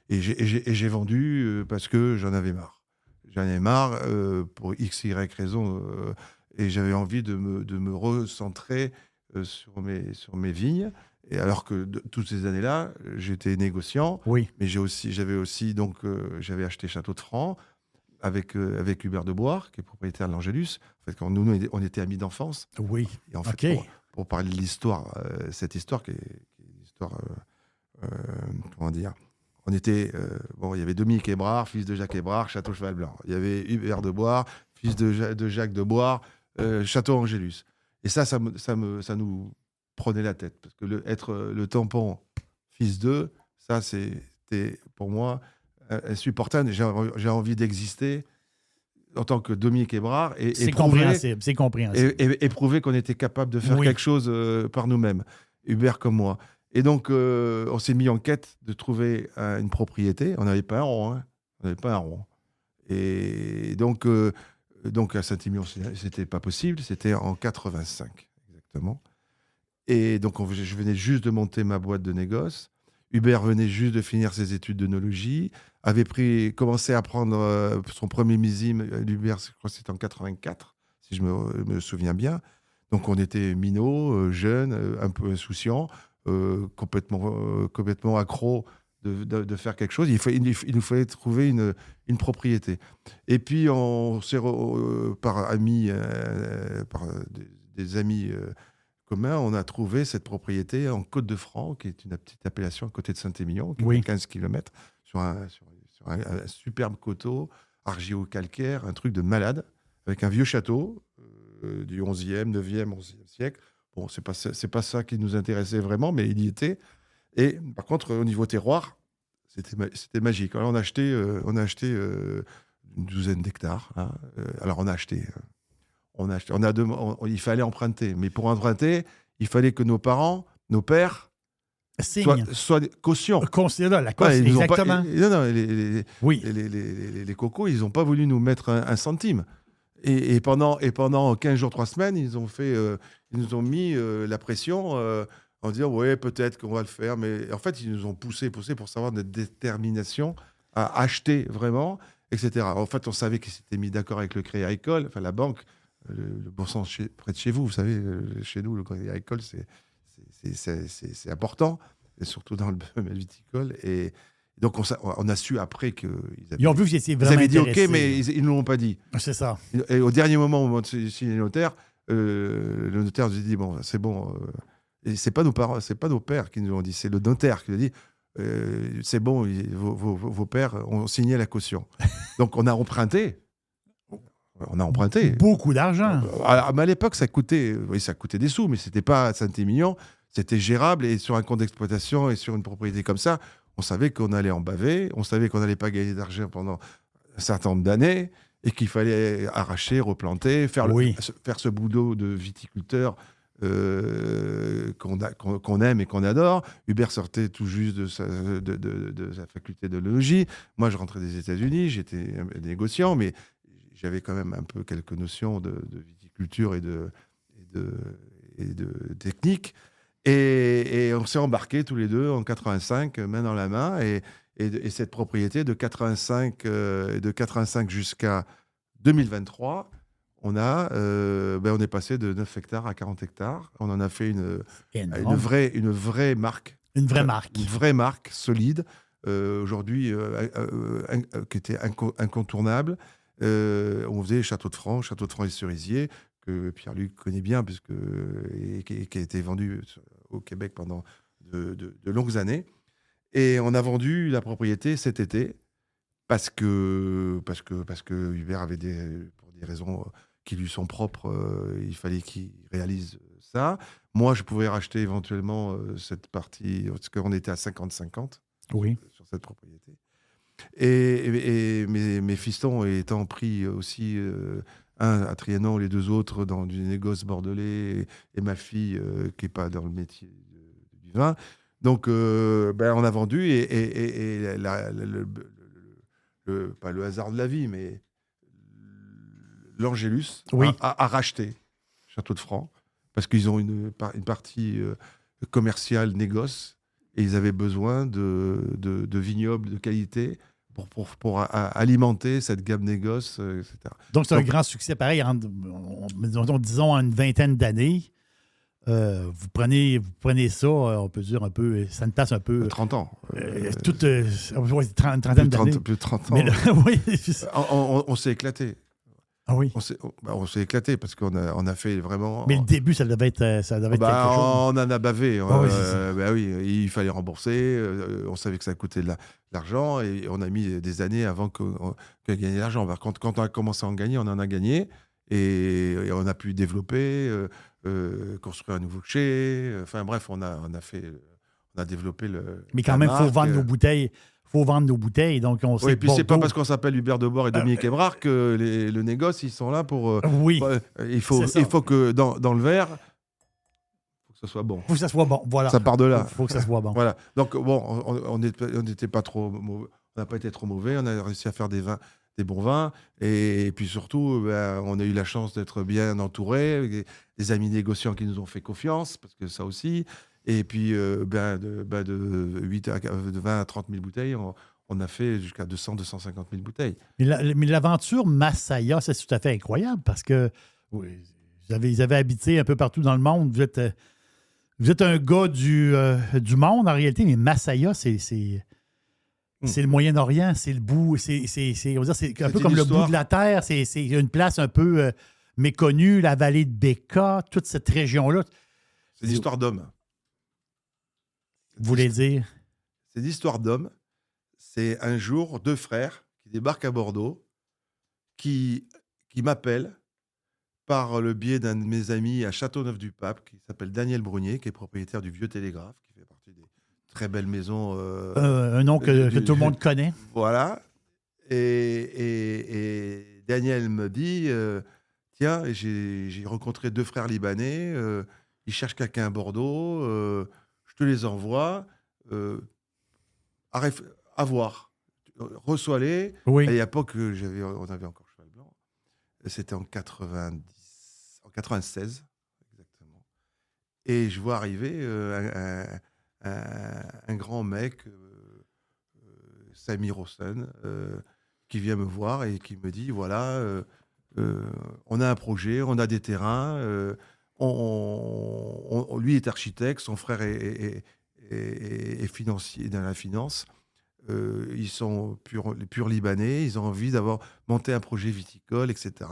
et j'ai vendu parce que j'en avais marre. J'en avais marre pour X, Y raison, et j'avais envie de me recentrer sur mes vignes. Et alors que toutes ces années-là, j'étais négociant, Oui. mais j'avais acheté Château de Franc avec Hubert de Bois, qui est propriétaire de l'Angélus. En fait, quand nous, on était amis d'enfance. Oui. Et en fait, OK. pour parler de l'histoire, cette histoire qui est une histoire, comment dire, on était, il y avait Dominique Hébrard, fils de Jacques Hébrard, Château Cheval Blanc. Il y avait Hubert de Bois, fils de Jacques de Bois, Château Angélus. Et ça nous prenait la tête. Parce que être le tampon fils d'eux, ça, c'était pour moi insupportable. J'ai envie d'exister en tant que Dominique Hébrard C'est compréhensible. C'est compréhensible. et prouver qu'on était capable de faire Oui. quelque chose par nous-mêmes, Hubert comme moi. Et donc, on s'est mis en quête de trouver une propriété. On n'avait pas un rond. Hein. On n'avait pas un rond. Et donc à Saint-Émilion, c'était pas possible. C'était en 85, exactement. Et donc, je venais juste de monter ma boîte de négoce. Hubert venait juste de finir ses études d'œnologie, avait commencé à prendre son premier millésime. Hubert, je crois que c'était en 84, si je me souviens bien. Donc, on était minots, jeunes, un peu insouciants, complètement accros de faire quelque chose. Il nous fallait trouver une propriété. Et puis, on s'est par amis, par des amis communs, on a trouvé cette propriété en Côte-de-Franc, qui est une petite appellation à côté de Saint-Émilion, qui est à 15 km, sur un superbe coteau, argilo-calcaire, un truc de malade, avec un vieux château du 11e, 9e, 11e siècle. Bon, c'est pas ça qui nous intéressait vraiment, mais il y était. Et par contre, au niveau terroir, c'était magique. Alors, on a acheté une douzaine d'hectares. Hein. Alors, il fallait emprunter. Mais pour emprunter, il fallait que nos parents, nos pères, soient cautions. Considère la caution, exactement. Oui. Les cocos, ils n'ont pas voulu nous mettre un centime. Et pendant 15 jours, 3 semaines, ils nous ont mis la pression en disant ouais, peut-être qu'on va le faire. Mais en fait, ils nous ont poussé pour savoir notre détermination à acheter vraiment, etc. En fait, on savait qu'ils s'étaient mis d'accord avec le Crédit Agricole, enfin la banque, le bon sens près de chez vous. Vous savez, chez nous, le Crédit Agricole, c'est important, et surtout dans le domaine viticole. Et donc, on a su après qu'ils ils ont vu que j'étais vraiment dit intéressé. OK, mais ils ne l'ont pas dit. C'est ça. Et au dernier moment, au moment de signer le notaire nous a dit bon, c'est bon. Et c'est pas nos parents, c'est pas nos pères qui nous l'ont dit, c'est le notaire qui nous a dit c'est bon, vos pères ont signé la caution. Donc, on a emprunté. Beaucoup d'argent. Mais à l'époque, ça coûtait des sous, mais c'était pas Saint-Émilion, c'était gérable. Et sur un compte d'exploitation et sur une propriété comme ça, on savait qu'on allait en baver, on savait qu'on n'allait pas gagner d'argent pendant un certain nombre d'années et qu'il fallait arracher, replanter, faire ce boulot de viticulteur qu'on aime et qu'on adore. Hubert sortait tout juste de sa faculté d'œnologie. Moi, je rentrais des États-Unis, j'étais négociant, mais j'avais quand même un peu quelques notions de viticulture et de technique. Et on s'est embarqués tous les deux en 85, main dans la main. Et cette propriété de 85 jusqu'à 2023, on est passé de 9 hectares à 40 hectares. On en a fait une vraie marque. Une vraie marque. Une vraie marque solide, aujourd'hui, qui était incontournable. On faisait Château de Franc et Cerisier, que Pierre-Luc connaît bien, et qui a été vendu au Québec pendant de longues années. Et on a vendu la propriété cet été parce que Hubert avait pour des raisons qui lui sont propres, il fallait qu'il réalise ça. Moi, je pouvais racheter éventuellement cette partie, parce qu'on était à 50-50 sur cette propriété. Et mes fistons étant pris aussi, un à Trianon, les deux autres dans du négoce bordelais, et ma fille qui n'est pas dans le métier du vin. Donc, on a vendu, et pas le hasard de la vie, mais l'Angélus a racheté Château de Franc, parce qu'ils ont une partie commerciale négoce et ils avaient besoin de vignobles de qualité pour alimenter cette gamme négoce, etc. Donc, c'est un grand succès. Pareil, disons, en une vingtaine d'années, vous prenez ça, on peut dire un peu, ça ne passe un peu. 30 ans. Trentaine d'années. Plus de 30 ans. Mais là, oui. On s'est éclaté. Ah oui. On s'est éclaté parce qu'on a fait vraiment. Mais le début, ça devait être quelque chose. On en a bavé. Oui, oui, il fallait rembourser. On savait que ça coûtait de l'argent et on a mis des années avant que gagner l'argent. Par contre, quand on a commencé à en gagner, on en a gagné et on a pu développer, construire un nouveau chez. Enfin bref, on a développé le. Mais quand même, il faut vendre nos bouteilles. Faut vendre nos bouteilles, donc on sait. Oui, et puis c'est pas parce qu'on s'appelle Hubert Debord et Dominique Ébrard que le négoce, ils sont là pour. Oui. Il faut que dans le verre, faut que ce soit bon. Il faut que ça soit bon, voilà. Ça part de là. Il faut que ça soit bon. Voilà. Donc bon, on n'était pas trop, on n'a pas été trop mauvais. On a réussi à faire des bons vins, et puis surtout, on a eu la chance d'être bien entouré, avec des amis négociants qui nous ont fait confiance, parce que ça aussi. Et puis, de 20 à 30 000 bouteilles, on a fait jusqu'à 200-250 000 bouteilles. Mais l'aventure Masaya, c'est tout à fait incroyable parce que vous avez habité un peu partout dans le monde. Vous êtes un gars du monde en réalité, mais Masaya, c'est le Moyen-Orient, c'est le bout, c'est un peu comme le bout de la terre. C'est une place un peu méconnue, la vallée de Béka, toute cette région-là. C'est l'histoire d'hommes. Vous voulez dire? C'est l'histoire d'hommes. C'est un jour, 2 frères qui débarquent à Bordeaux, qui m'appellent par le biais d'un de mes amis à Châteauneuf-du-Pape, qui s'appelle Daniel Brunier, qui est propriétaire du Vieux Télégraphe, qui fait partie des très belles maisons. Un nom que tout le monde connaît. Voilà. Et Daniel me dit, tiens, j'ai rencontré 2 frères libanais, ils cherchent quelqu'un à Bordeaux, je te les envoie, à voir. Reçois-les. Oui. Et à l'époque, on avait encore Cheval Blanc. C'était en 96, exactement. Et je vois arriver un grand mec, Samir Hossein, qui vient me voir et qui me dit, voilà, on a un projet, on a des terrains, lui est architecte, son frère est financier dans la finance. Ils sont purs libanais, ils ont envie d'avoir monté un projet viticole, etc.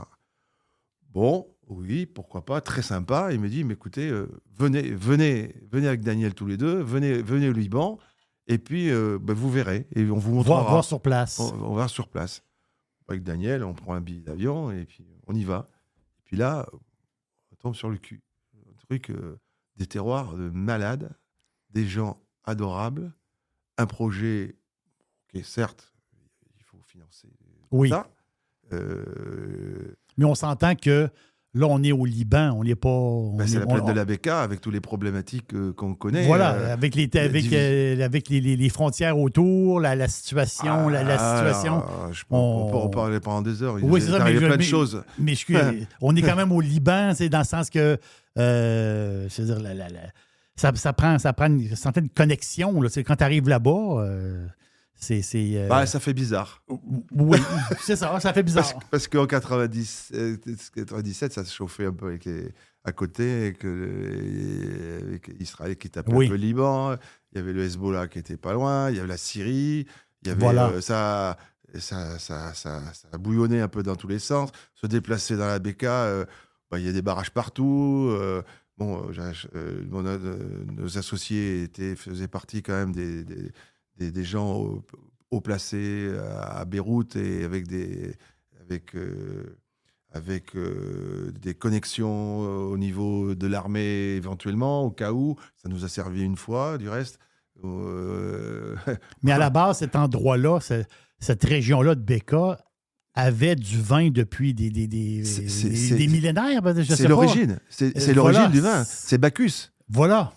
Bon, oui, pourquoi pas, très sympa. Il me dit, mais écoutez, venez avec Daniel tous les deux, venez au Liban, et puis vous verrez, et on vous montrera. Voir sur place. On va sur place. Avec Daniel, on prend un billet d'avion, et puis on y va. Et puis là, on tombe sur le cul. Un truc, des terroirs de malades, des gens adorables, un projet... Ok, certes, il faut financer ça. Mais on s'entend que là, on est au Liban, on n'est pas... c'est la plaine de la Béka, avec toutes les problématiques qu'on connaît. Voilà, avec les frontières autour, la situation, la situation. On peut en parler pendant des heures. Oui, c'est ça, mais plein de choses. Mais on est quand même au Liban, c'est dans le sens que... c'est-à-dire, ça prend une certaine connexion. Là. Quand tu arrives là-bas... ça fait bizarre. Oui, c'est ça fait bizarre. Parce qu'en 97, ça se chauffait un peu à côté, avec Israël qui tapait un peu le Liban, il y avait le Hezbollah qui était pas loin, il y avait la Syrie, il y avait ça a bouillonné un peu dans tous les sens. Se déplacer dans la Béka, il y a des barrages partout. Nos associés faisaient partie quand même des gens haut placés à Beyrouth et avec des connexions au niveau de l'armée éventuellement, au cas où. Ça nous a servi une fois, du reste. Mais à la base, cet endroit-là, cette région-là de Béka avait du vin depuis des millénaires. C'est l'origine. C'est l'origine du vin. C'est Bacchus. Voilà.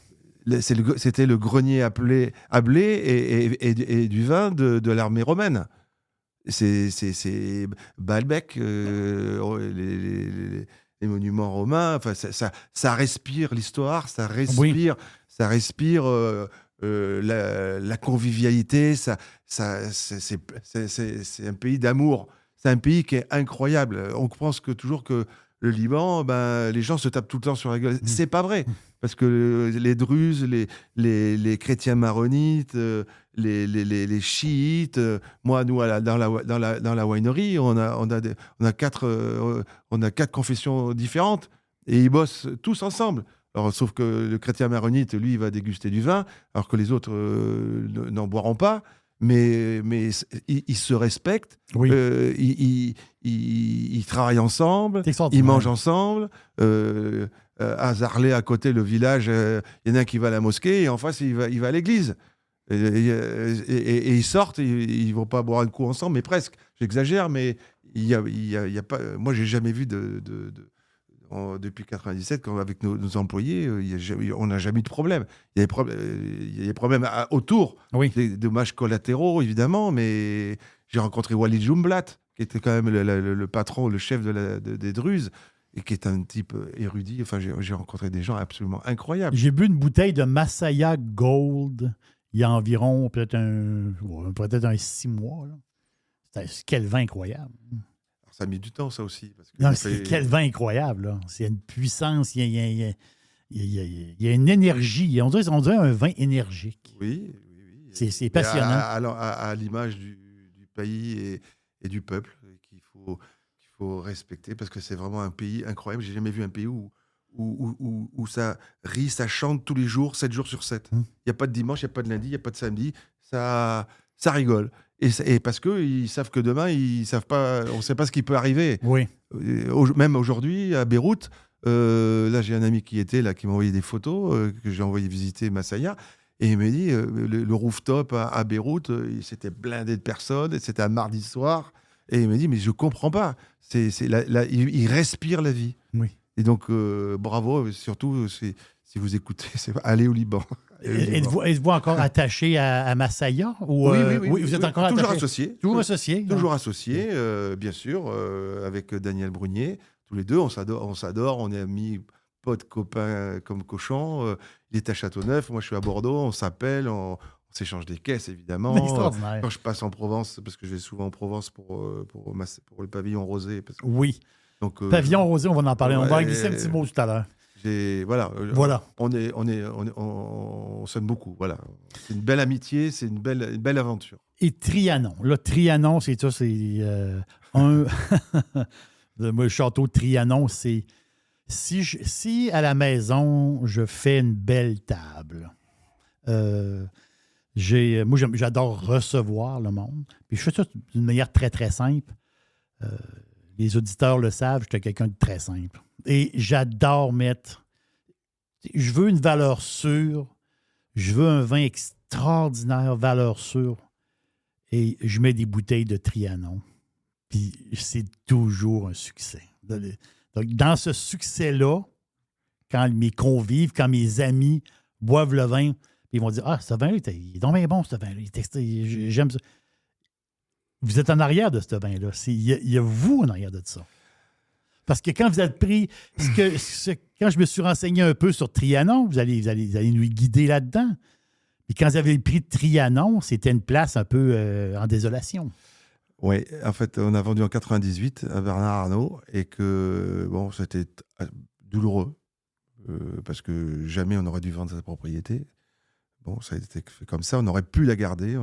C'était le grenier à blé et du vin de l'armée romaine. C'est Baalbek, les monuments romains. Enfin, ça respire l'histoire, ça respire la convivialité. C'est un pays d'amour. C'est un pays qui est incroyable. On pense toujours que le Liban, les gens se tapent tout le temps sur la gueule. C'est pas vrai. Parce que les Druzes, les chrétiens maronites, les chiites, moi, nous, dans la winery, on a quatre confessions différentes et ils bossent tous ensemble. Alors, sauf que le chrétien maronite, lui, il va déguster du vin, alors que les autres n'en boiront pas. Mais ils se respectent, Oui. ils travaillent ensemble, C'est extraordinaire. ils mangent ensemble. À Zarlé, à côté, le village, il y en a un qui va à la mosquée et en face, il va à l'église. Et ils sortent, ils vont pas boire un coup ensemble, mais presque. J'exagère, mais il y a pas. Moi, j'ai jamais vu depuis 97, avec nos employés, on n'a jamais eu de problème. Il y a des problèmes autour, Oui. des dommages collatéraux, évidemment, mais j'ai rencontré Walid Jumblat, qui était quand même le patron, le chef des Druzes, et qui est un type érudit. Enfin, j'ai rencontré des gens absolument incroyables. J'ai bu une bouteille de Masaya Gold il y a environ peut-être un 6 mois. Là. Quel vin incroyable. Alors, ça a mis du temps, ça aussi. Parce que Non, quel vin incroyable. Là. C'est une puissance, il y a une énergie. On dirait un vin énergique. Oui. C'est passionnant. À l'image du pays et du peuple qu'il faut respecter, parce que c'est vraiment un pays incroyable. J'ai jamais vu un pays où ça rit, ça chante tous les jours, 7 jours sur 7. Il n'y a pas de dimanche, il n'y a pas de lundi, il n'y a pas de samedi. Ça rigole. Et parce qu'ils savent que demain, on ne sait pas ce qui peut arriver. Oui. Même aujourd'hui, à Beyrouth, là, j'ai un ami qui était là, qui m'a envoyé des photos, que j'ai envoyé visiter Masaya. Et il m'a dit, le rooftop à Beyrouth, c'était blindé de personnes, et c'était un mardi soir. Et il m'a dit, mais je ne comprends pas. Il respire la vie. Oui. Et donc, bravo, surtout, si vous écoutez, allez au Liban. Êtes-vous encore attaché à Masaya? Oui, vous êtes encore toujours attaché? associé. Toujours associé? Toujours associé, bien sûr, avec Daniel Brunier. Tous les deux, on s'adore, on est amis, potes, copains comme cochons. Il est à Châteauneuf, moi je suis à Bordeaux, on s'appelle, on s'échange des caisses, évidemment. Extraordinaire. Quand je passe en Provence, parce que je vais souvent en Provence pour le pavillon rosé. Oui. Donc, Pavillon rosé, on va en parler. On va en ouais, glisser un petit mot tout à l'heure. Voilà. On s'aime beaucoup. Voilà. C'est une belle amitié, c'est une belle aventure. Et Trianon. Là, Trianon, c'est ça, c'est le château de Trianon, c'est si à la maison, je fais une belle table, moi, j'adore recevoir le monde. Puis je fais ça d'une manière très, très simple. Les auditeurs le savent, je suis quelqu'un de très simple. Et j'adore mettre... Je veux une valeur sûre. Je veux un vin extraordinaire, valeur sûre. Et je mets des bouteilles de Trianon. Puis c'est toujours un succès. Donc, dans ce succès-là, quand mes convives, quand mes amis boivent le vin, ils vont dire « Ah, ce vin-là, il est donc bien bon, ce vin-là. J'aime ça. » Vous êtes en arrière de ce vin-là. Il y a vous en arrière de ça. Parce que quand vous êtes pris... quand je me suis renseigné un peu sur Trianon, vous allez nous guider là-dedans. Et quand vous avez pris Trianon, c'était une place un peu en désolation. Oui, en fait, on a vendu en 98 à Bernard Arnault et que, bon, c'était douloureux parce que jamais on aurait dû vendre sa propriété. Bon, ça a été fait comme ça. On aurait pu la garder.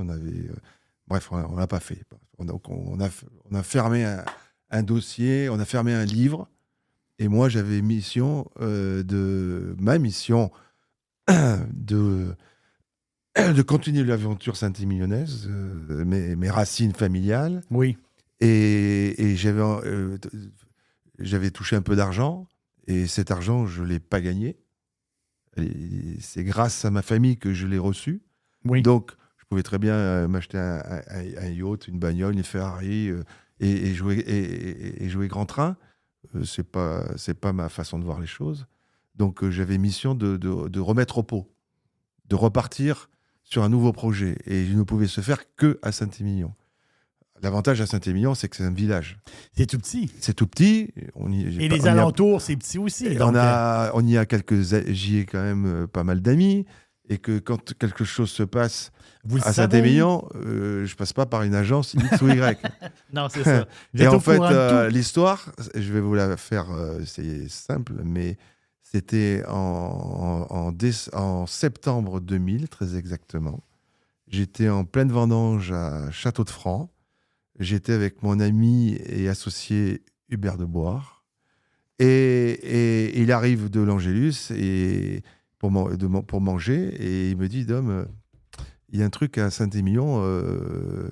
Bref, on ne l'a pas fait. Donc, on a fermé un dossier, on a fermé un livre. Et moi, j'avais ma mission de continuer l'aventure saint-émilionnaise, mes racines familiales. Oui. Et j'avais touché un peu d'argent. Et cet argent, je ne l'ai pas gagné. Et c'est grâce à ma famille que je l'ai reçu. Oui. Donc, je pouvais très bien m'acheter un yacht, une bagnole, une Ferrari et jouer grand train. C'est pas ma façon de voir les choses. Donc, j'avais mission de remettre au pot, de repartir sur un nouveau projet. Et je ne pouvais se faire que à Saint-Émilion. l'avantage à Saint-Émilion, c'est que c'est un village. C'est tout petit. C'est tout petit. Et les alentours, c'est petit aussi. Donc, on y a j'y ai quand même pas mal d'amis. Et que quand quelque chose se passe vous à le savez. Saint-Émilion, je passe pas par une agence X ou Y. Non, c'est ça. Vous Et êtes en au fait, courant de tout. l'histoire, je vais vous la faire, c'est simple, mais c'était en septembre 2000, très exactement. J'étais en pleine vendange à Château-de-Franc. J'étais avec mon ami et associé Hubert de Boire. Et il arrive de l'Angélus et pour manger. Et il me dit, Dom, il y a un truc à Saint-Émilion,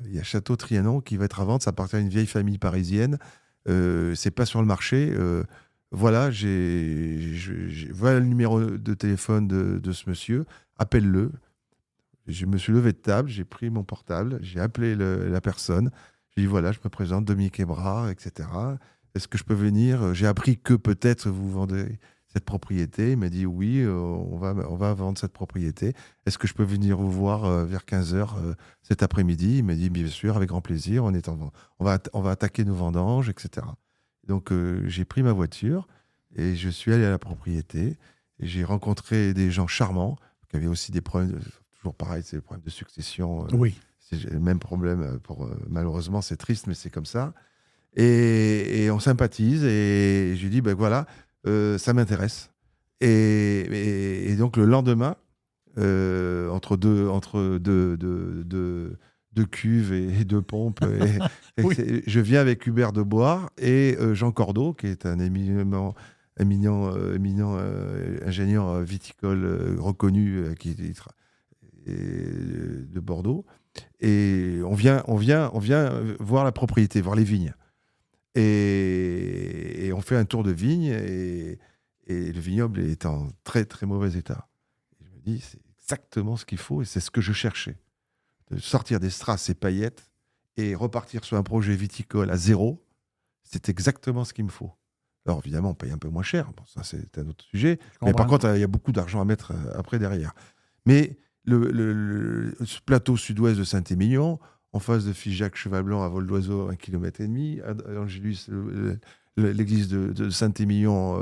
il y a Château Trianon qui va être à vendre. Ça appartient à une vieille famille parisienne. C'est pas sur le marché. Voilà, voilà le numéro de téléphone de ce monsieur. Appelle-le. Je me suis levé de table, j'ai pris mon portable, j'ai appelé la personne. J'ai dit voilà, je me présente, Dominique Hébrard, etc. Est-ce que je peux venir? J'ai appris que peut-être vous vendez cette propriété. Il m'a dit oui, on va vendre cette propriété. Est-ce que je peux venir vous voir vers 15h cet après-midi? Il m'a dit bien sûr, avec grand plaisir. On va attaquer nos vendanges, etc. Donc j'ai pris ma voiture et je suis allé à la propriété. Et j'ai rencontré des gens charmants qui avaient aussi des problèmes. Toujours pareil, c'est le problème de succession. Oui. C'est le même problème. Malheureusement, c'est triste, mais c'est comme ça. Et on sympathise. Et je lui dis, ben voilà, ça m'intéresse. Et donc, le lendemain, entre deux cuves et deux pompes, Oui. je viens avec Hubert de Boire et Jean Cordeau, qui est un éminent ingénieur viticole reconnu de Bordeaux. Et on vient voir la propriété, voir les vignes. Et on fait un tour de vigne et le vignoble est en très très mauvais état. Et je me dis, c'est exactement ce qu'il faut et c'est ce que je cherchais. De sortir des strass et paillettes et repartir sur un projet viticole à zéro, c'est exactement ce qu'il me faut. Alors évidemment, on paye un peu moins cher, bon, ça c'est un autre sujet. Mais par contre, il y a beaucoup d'argent à mettre après derrière. Mais ce plateau sud-ouest de Saint-Émilion, en face de Figeac, Cheval Blanc, à vol d'oiseau, 1,5 km, à Angélus, l'église de Saint-Émilion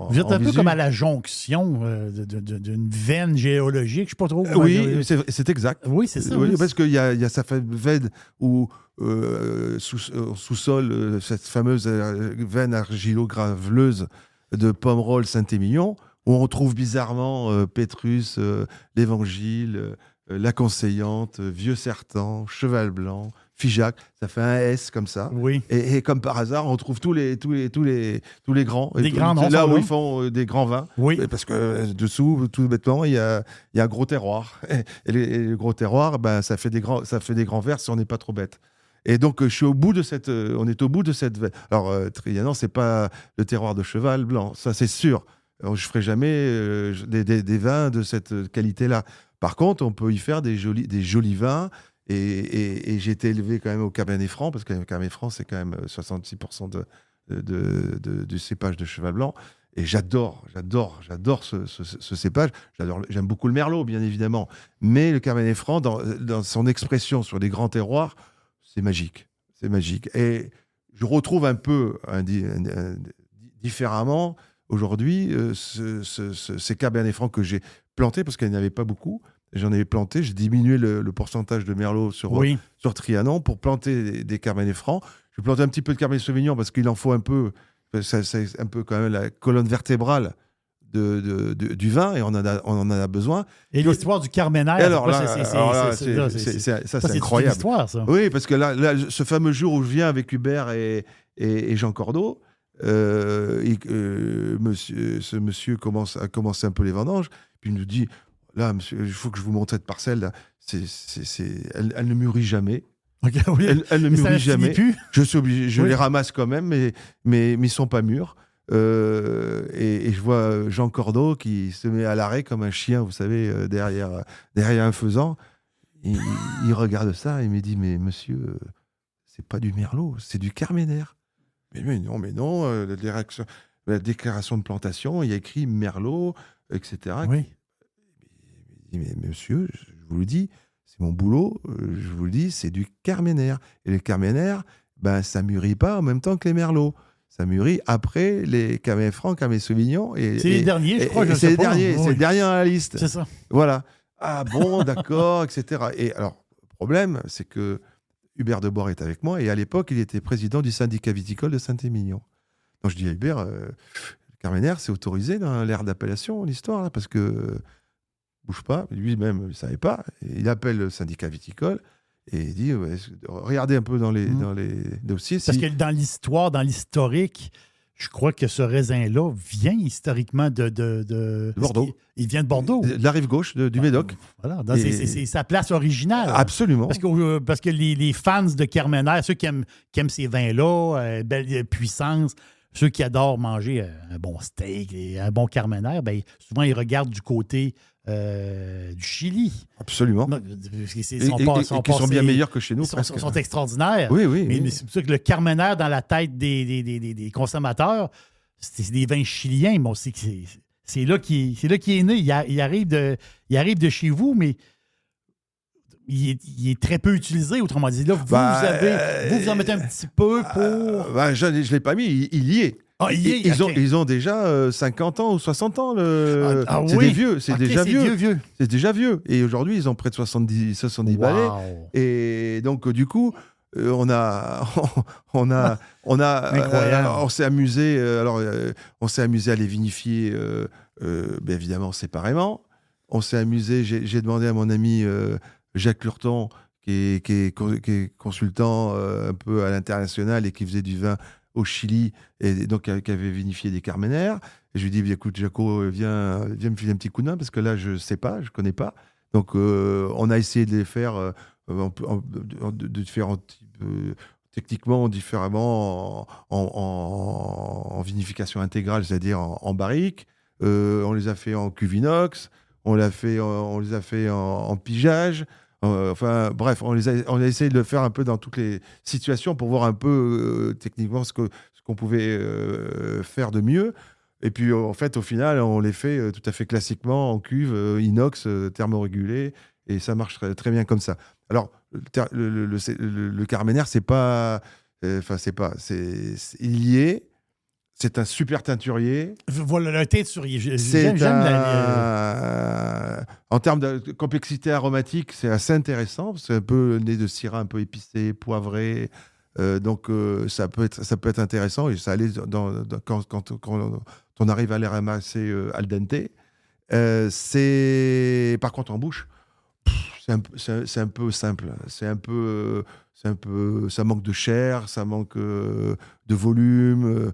Vous êtes en un peu visu. comme à la jonction d'une veine géologique, je ne sais pas trop. Oui, c'est exact. Oui, c'est ça. Oui, oui. parce qu'il y a sa veine où, sous-sol, cette fameuse veine argilo-graveleuse de Pomerol Saint-Émilion, où on retrouve bizarrement Pétrus, l'Évangile, La Conseillante, Vieux Sertan, Cheval Blanc, Figeac. Ça fait un S comme ça. Oui. Et comme par hasard, on trouve tous les grands. Des grands noms, là ça, où là. ils font des grands vins. Oui. Parce que dessous, tout bêtement, il y a un gros terroir. Et le gros terroir, ben, ça fait des grands verres si on n'est pas trop bête. Et donc, on est au bout de cette veine. Alors, Trianon, c'est pas le terroir de Cheval Blanc, ça c'est sûr. Alors, je ferai jamais des vins de cette qualité-là. Par contre, on peut y faire des jolis vins. Et j'ai été élevé quand même au Cabernet Franc, parce que le Cabernet Franc, c'est quand même 66% du cépage de Cheval Blanc. Et j'adore ce cépage. J'aime beaucoup le Merlot, bien évidemment. Mais le Cabernet Franc, dans son expression sur des grands terroirs, c'est magique. C'est magique. Et je retrouve un peu différemment aujourd'hui ces Cabernet Franc que j'ai plantés, parce qu'il n'y en avait pas beaucoup. J'en ai planté, j'ai diminué le pourcentage de Merlot sur Trianon pour planter des Cabernet Franc. J'ai planté un petit peu de Cabernet Sauvignon parce qu'il en faut un peu. C'est un peu quand même la colonne vertébrale du vin et on en a besoin. Et l'histoire du Carmenère. C'est incroyable. Histoire, ça. Oui, parce que là, ce fameux jour où je viens avec Hubert et Jean Cordeau, ce monsieur a commencé un peu les vendanges, puis il nous dit là, monsieur, il faut que je vous montre cette parcelle. Là. Elle ne mûrit jamais. Okay, oui. Elle ne mûrit jamais. Plus. Je suis obligé, je les ramasse quand même, mais ils ne sont pas mûrs. Et je vois Jean Cordeau qui se met à l'arrêt comme un chien, vous savez, derrière un faisan. Il regarde ça et il me dit mais monsieur, c'est pas du Merlot, c'est du Carmenère. Mais non, la déclaration de plantation, il y a écrit Merlot, etc. Oui. Mais monsieur, je vous le dis, c'est mon boulot, je vous le dis, c'est du carménère. Et le carménère, ça mûrit pas en même temps que les merlots. Ça mûrit après les Cabernet Franc, Cabernet Sauvignon. C'est les derniers, je crois. C'est les derniers, c'est le dernier à la liste. C'est ça. Voilà. Ah bon, d'accord, etc. Et alors, le problème, c'est que Hubert Debord est avec moi, et à l'époque, il était président du syndicat viticole de Saint-Émilion. Donc je dis à Hubert, le carménère, c'est autorisé dans l'aire d'appellation, l'histoire, là, parce que bouge pas, lui-même, il ne savait pas. Et il appelle le syndicat viticole et il dit, regardez un peu dans les dossiers. Parce que dans l'histoire, dans l'historique, je crois que ce raisin-là vient historiquement de Bordeaux. Il vient de Bordeaux. De la rive gauche du Médoc. Voilà, c'est sa place originale. Absolument. Parce que les fans de Carmenère, ceux qui aiment ces vins-là, belle puissance, ceux qui adorent manger un bon steak et un bon Carmenère, souvent ils regardent du côté du Chili. Absolument. Qui sont bien meilleurs que chez nous. Ils sont extraordinaires. Oui. Mais c'est pour ça que le Carmenère, dans la tête des consommateurs, c'est des vins chiliens. Mais on sait que c'est là qu'il est né. Il arrive de chez vous, mais il est très peu utilisé, autrement dit. Là, vous en mettez un petit peu pour... je ne l'ai pas mis, il y est. Ah, ils ont déjà 50 ans ou 60 ans. C'est oui. des vieux, c'est déjà vieux. vieux. C'est déjà vieux. Et aujourd'hui, ils ont près de 70 balais. Et donc, du coup, on s'est amusé. On s'est amusé à les vinifier, évidemment séparément. On s'est amusé. J'ai demandé à mon ami Jacques Lurton, qui est consultant un peu à l'international et qui faisait du vin au Chili, et donc qui avait vinifié des carménères. Et je lui dis, écoute, Jaco, viens me filer un petit coup de main, parce que là, je ne sais pas, je ne connais pas. Donc, on a essayé de les faire techniquement différemment en vinification intégrale, c'est-à-dire en barrique. On les a fait en cuve inox, on les a fait en pigeage. Bref, on a essayé de le faire un peu dans toutes les situations pour voir un peu techniquement ce qu'on pouvait faire de mieux. Et puis, en fait, au final, on les fait tout à fait classiquement en cuve inox, thermorégulé, et ça marche très, très bien comme ça. Alors, le carménère, c'est pas... il y est. C'est un super teinturier. Voilà, le teinturier. En termes de complexité aromatique, c'est assez intéressant. C'est un peu nez de syrah, un peu épicé, poivré. Donc, ça peut être intéressant. Et ça allait quand on arrive à les ramasser al dente. Par contre, en bouche, c'est un peu simple. Ça manque de chair, ça manque de volume.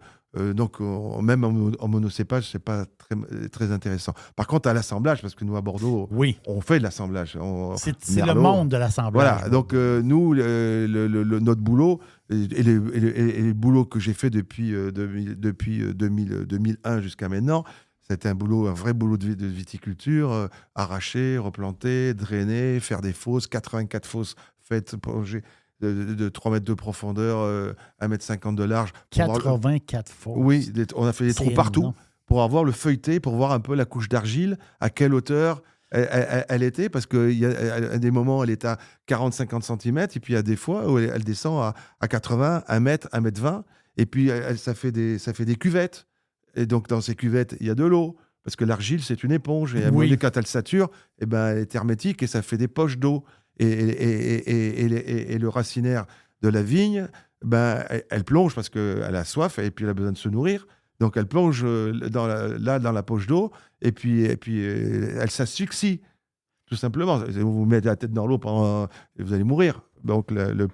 Donc, même en monocépage, c'est pas très, très intéressant. Par contre, à l'assemblage, parce que nous, à Bordeaux, on fait de l'assemblage. C'est le monde de l'assemblage. Voilà, donc nous, notre boulot, et les boulots que j'ai fait depuis 2001 jusqu'à maintenant, c'était un vrai boulot de viticulture, arracher, replanter, drainer, faire des fosses, 84 fosses faites, plongées, de 3 mètres de profondeur, 1,50 m de large. 84 fosses. Oui, on a fait des trous partout pour avoir le feuilleté, pour voir un peu la couche d'argile, à quelle hauteur elle était, parce qu'il y a des moments, elle est à 40-50 cm, et puis il y a des fois où elle descend à 80, 1 mètre, 1,20 m, et puis ça fait des cuvettes. Et donc, dans ces cuvettes, il y a de l'eau, parce que l'argile, c'est une éponge, et à un moment donné, quand elle sature, elle est hermétique, et ça fait des poches d'eau. Et le racinaire de la vigne, elle plonge parce qu'elle a soif et puis elle a besoin de se nourrir. Donc elle plonge dans la poche d'eau et puis elle s'asphyxie, tout simplement. Vous vous mettez la tête dans l'eau et vous allez mourir. Donc le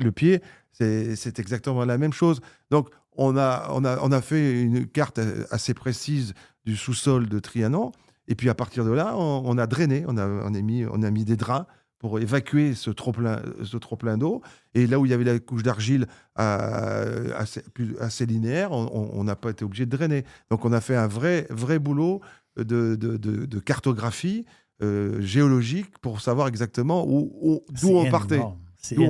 pied, c'est exactement la même chose. Donc on a fait une carte assez précise du sous-sol de Trianon, et puis à partir de là, on a drainé, on a mis des draps pour évacuer ce trop-plein d'eau. Et là où il y avait la couche d'argile assez linéaire, on n'a pas été obligé de drainer. Donc on a fait un vrai boulot de cartographie géologique pour savoir exactement d'où on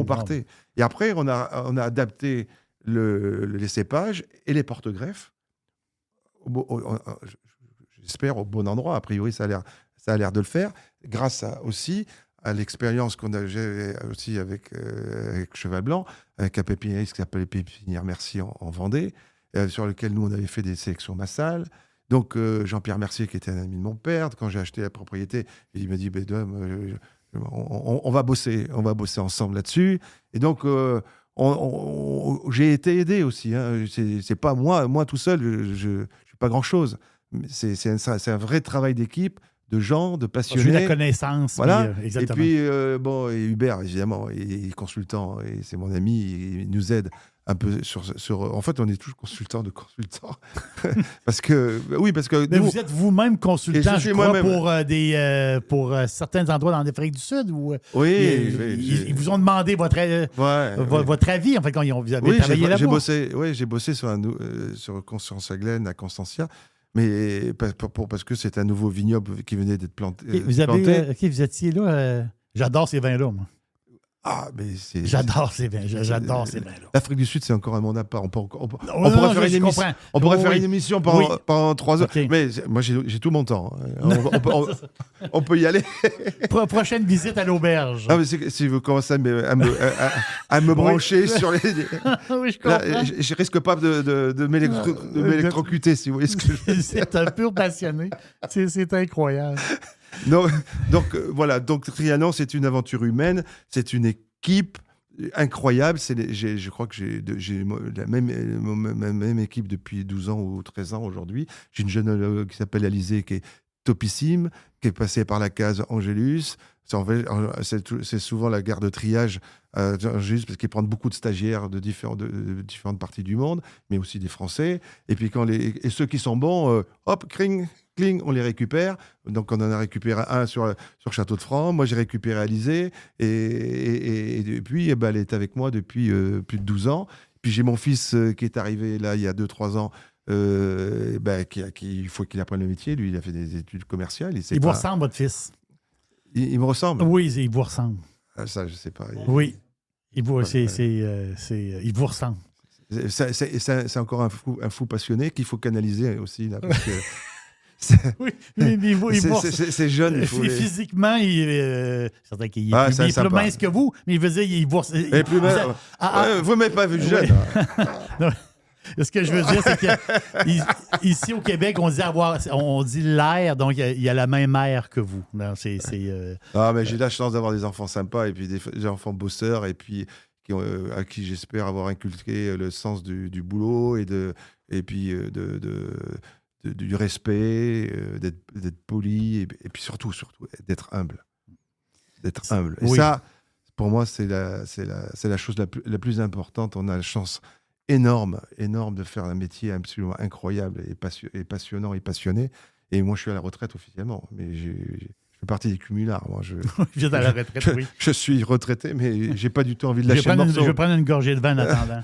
partait. Et après, on a adapté les cépages et les porte-greffes, j'espère au bon endroit. A priori, ça a l'air de le faire, grâce aussi à l'expérience qu'on a j'ai aussi avec Cheval Blanc, avec un pépiniériste qui s'appelle Pépinière Mercier en Vendée, sur lequel nous, on avait fait des sélections massales. Donc, Jean-Pierre Mercier, qui était un ami de mon père, quand j'ai acheté la propriété, il m'a dit, on va bosser ensemble là-dessus. Et donc, j'ai été aidé aussi. Hein. C'est pas moi tout seul, je ne suis pas grand-chose. C'est un vrai travail d'équipe, de gens, de passionnés. J'ai la connaissance. Voilà. Puis, exactement. Et puis, et Hubert, évidemment, il est consultant, et c'est mon ami, il nous aide un peu sur. En fait, on est tous consultants de consultants. parce que Mais nous, vous êtes vous-même consultant, Et je suis je crois, moi-même. pour certains endroits dans l'Afrique du Sud où oui, ils vous ont demandé votre avis. En fait, quand vous avez travaillé là-bas. j'ai bossé sur Constance-Aglaine à Constantia, mais parce que c'est un nouveau vignoble qui venait d'être planté. Vous étiez là. J'adore ces vins-là, moi. Ah, mais c'est. J'adore ces vins. J'adore ces vins-là. L'Afrique du Sud, c'est encore un monde à part. On pourrait faire une émission pendant 3 heures. Okay. Mais moi, j'ai tout mon temps. On peut y aller. Prochaine visite à l'auberge. Ah, mais si vous commencez à me brancher sur les. Oui, je comprends. Là, je risque pas de m'électrocuter, si vous voyez ce que je veux dire. C'est un pur passionné. C'est incroyable. Non, donc voilà, donc Trianon, c'est une aventure humaine, c'est une équipe incroyable. Je crois que j'ai la même équipe depuis 12 ans ou 13 ans aujourd'hui. J'ai une jeune œnologue qui s'appelle Alizée, qui est topissime, qui est passée par la case Angélus. C'est souvent la gare de triage Angélus, parce qu'ils prennent beaucoup de stagiaires de différentes parties du monde, mais aussi des Français. Et puis et ceux qui sont bons, hop, cling, on les récupère. Donc, on en a récupéré un sur Château de Franc. Moi, j'ai récupéré Alizée. Et depuis, elle est avec moi depuis plus de 12 ans. Puis, j'ai mon fils qui est arrivé là, il y a 2-3 ans. Il faut qu'il apprenne le métier. Lui, il a fait des études commerciales. Il vous ressemble, votre fils? Il me ressemble? Oui, il vous ressemble. Ah, ça, je sais pas. Oui. Il vous ressemble. C'est encore un fou passionné qu'il faut canaliser aussi. Là, parce que oui, c'est jeune. Physiquement, c'est certain qu'il est plus mince que vous, mais il veut dire il est plus mince. Vous ne m'avez pas vu jeune. Non, ce que je veux dire, c'est qu'ici au Québec, on dit l'air, donc il y a la même air que vous. Non, mais j'ai la chance d'avoir des enfants sympas et puis des enfants bosseurs et puis à qui j'espère avoir inculqué le sens du boulot et puis du respect, d'être poli et puis surtout d'être humble. D'être humble. Et ça, pour moi, c'est la chose la plus importante. On a la chance énorme de faire un métier absolument incroyable et passionnant et passionné. Et moi, je suis à la retraite officiellement, mais je fais partie des cumulards. Moi, je viens à la retraite, oui. Je suis retraité, mais j'ai pas du tout envie de lâcher le morceau. Je vais prendre une gorgée de vin en attendant.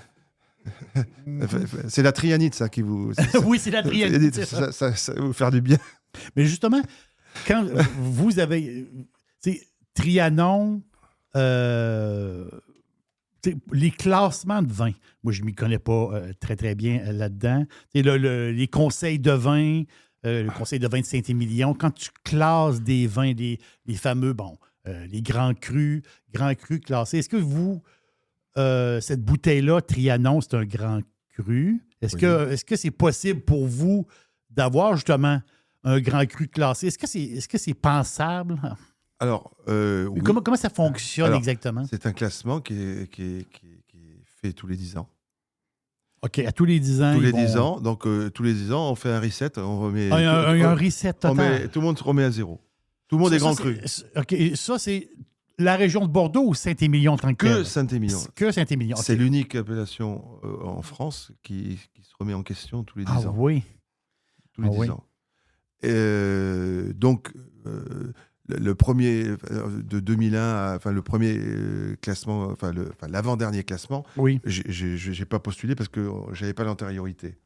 C'est la trianite, ça, qui vous... oui, c'est la trianite. Ça va vous faire du bien. Mais justement, quand vous avez... Trianon, les classements de vin, moi, je ne m'y connais pas très, très bien là-dedans. Les conseils de vin, le conseil de vin de Saint-Émilion, quand tu classes des vins, les fameux, les grands crus classés, est-ce que vous... cette bouteille-là, Trianon, c'est un grand cru. Est-ce que c'est possible pour vous d'avoir justement un grand cru classé? Est-ce que c'est pensable? Alors, oui. Comment ça fonctionne exactement? C'est un classement qui est fait tous les 10 ans. OK, à tous les 10 ans. Tous les 10 ans. Donc, tous les 10 ans, on fait un reset. On remet, un reset total. Tout le monde se remet à zéro. Tout le monde est grand cru. OK, ça, c'est la région de Bordeaux ou Saint-Émilion tant que tel? Que Saint-Émilion. Que Saint-Émilion. C'est l'unique appellation en France qui se remet en question tous les 10 ans. Ah oui? Tous les 10 ans. Donc, le premier de 2001, le premier classement, l'avant-dernier classement, oui. J'ai pas postulé parce que j'avais pas l'antériorité.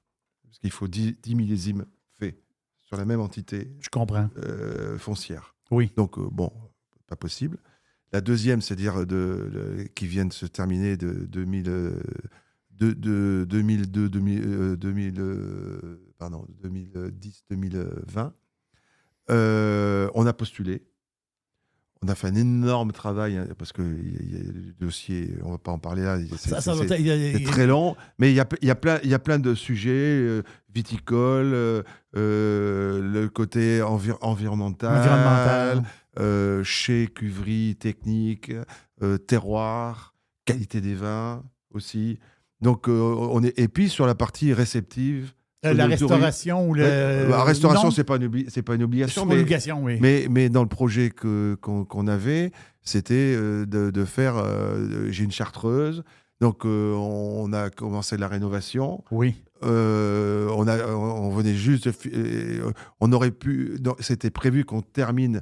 Parce qu'il faut 10 millésimes faits sur la même entité. Je comprends. Foncière. Oui. Donc, pas possible. La deuxième, c'est-à-dire qui vient de se terminer de 2010-2020. On a postulé. On a fait un énorme travail, hein, parce que y a le dossier, on ne va pas en parler là, c'est très long, mais il y a plein de sujets viticoles, le côté environnemental, chai, cuverie, technique, terroir, qualité des vins aussi. Donc, et puis sur la partie réceptive. La restauration ou le. La restauration, non, c'est pas une obligation, c'est pas une obligation, oui. mais dans le projet qu'on avait, c'était de faire. J'ai une chartreuse, donc on a commencé la rénovation. Oui. On venait juste. On aurait pu. C'était prévu qu'on termine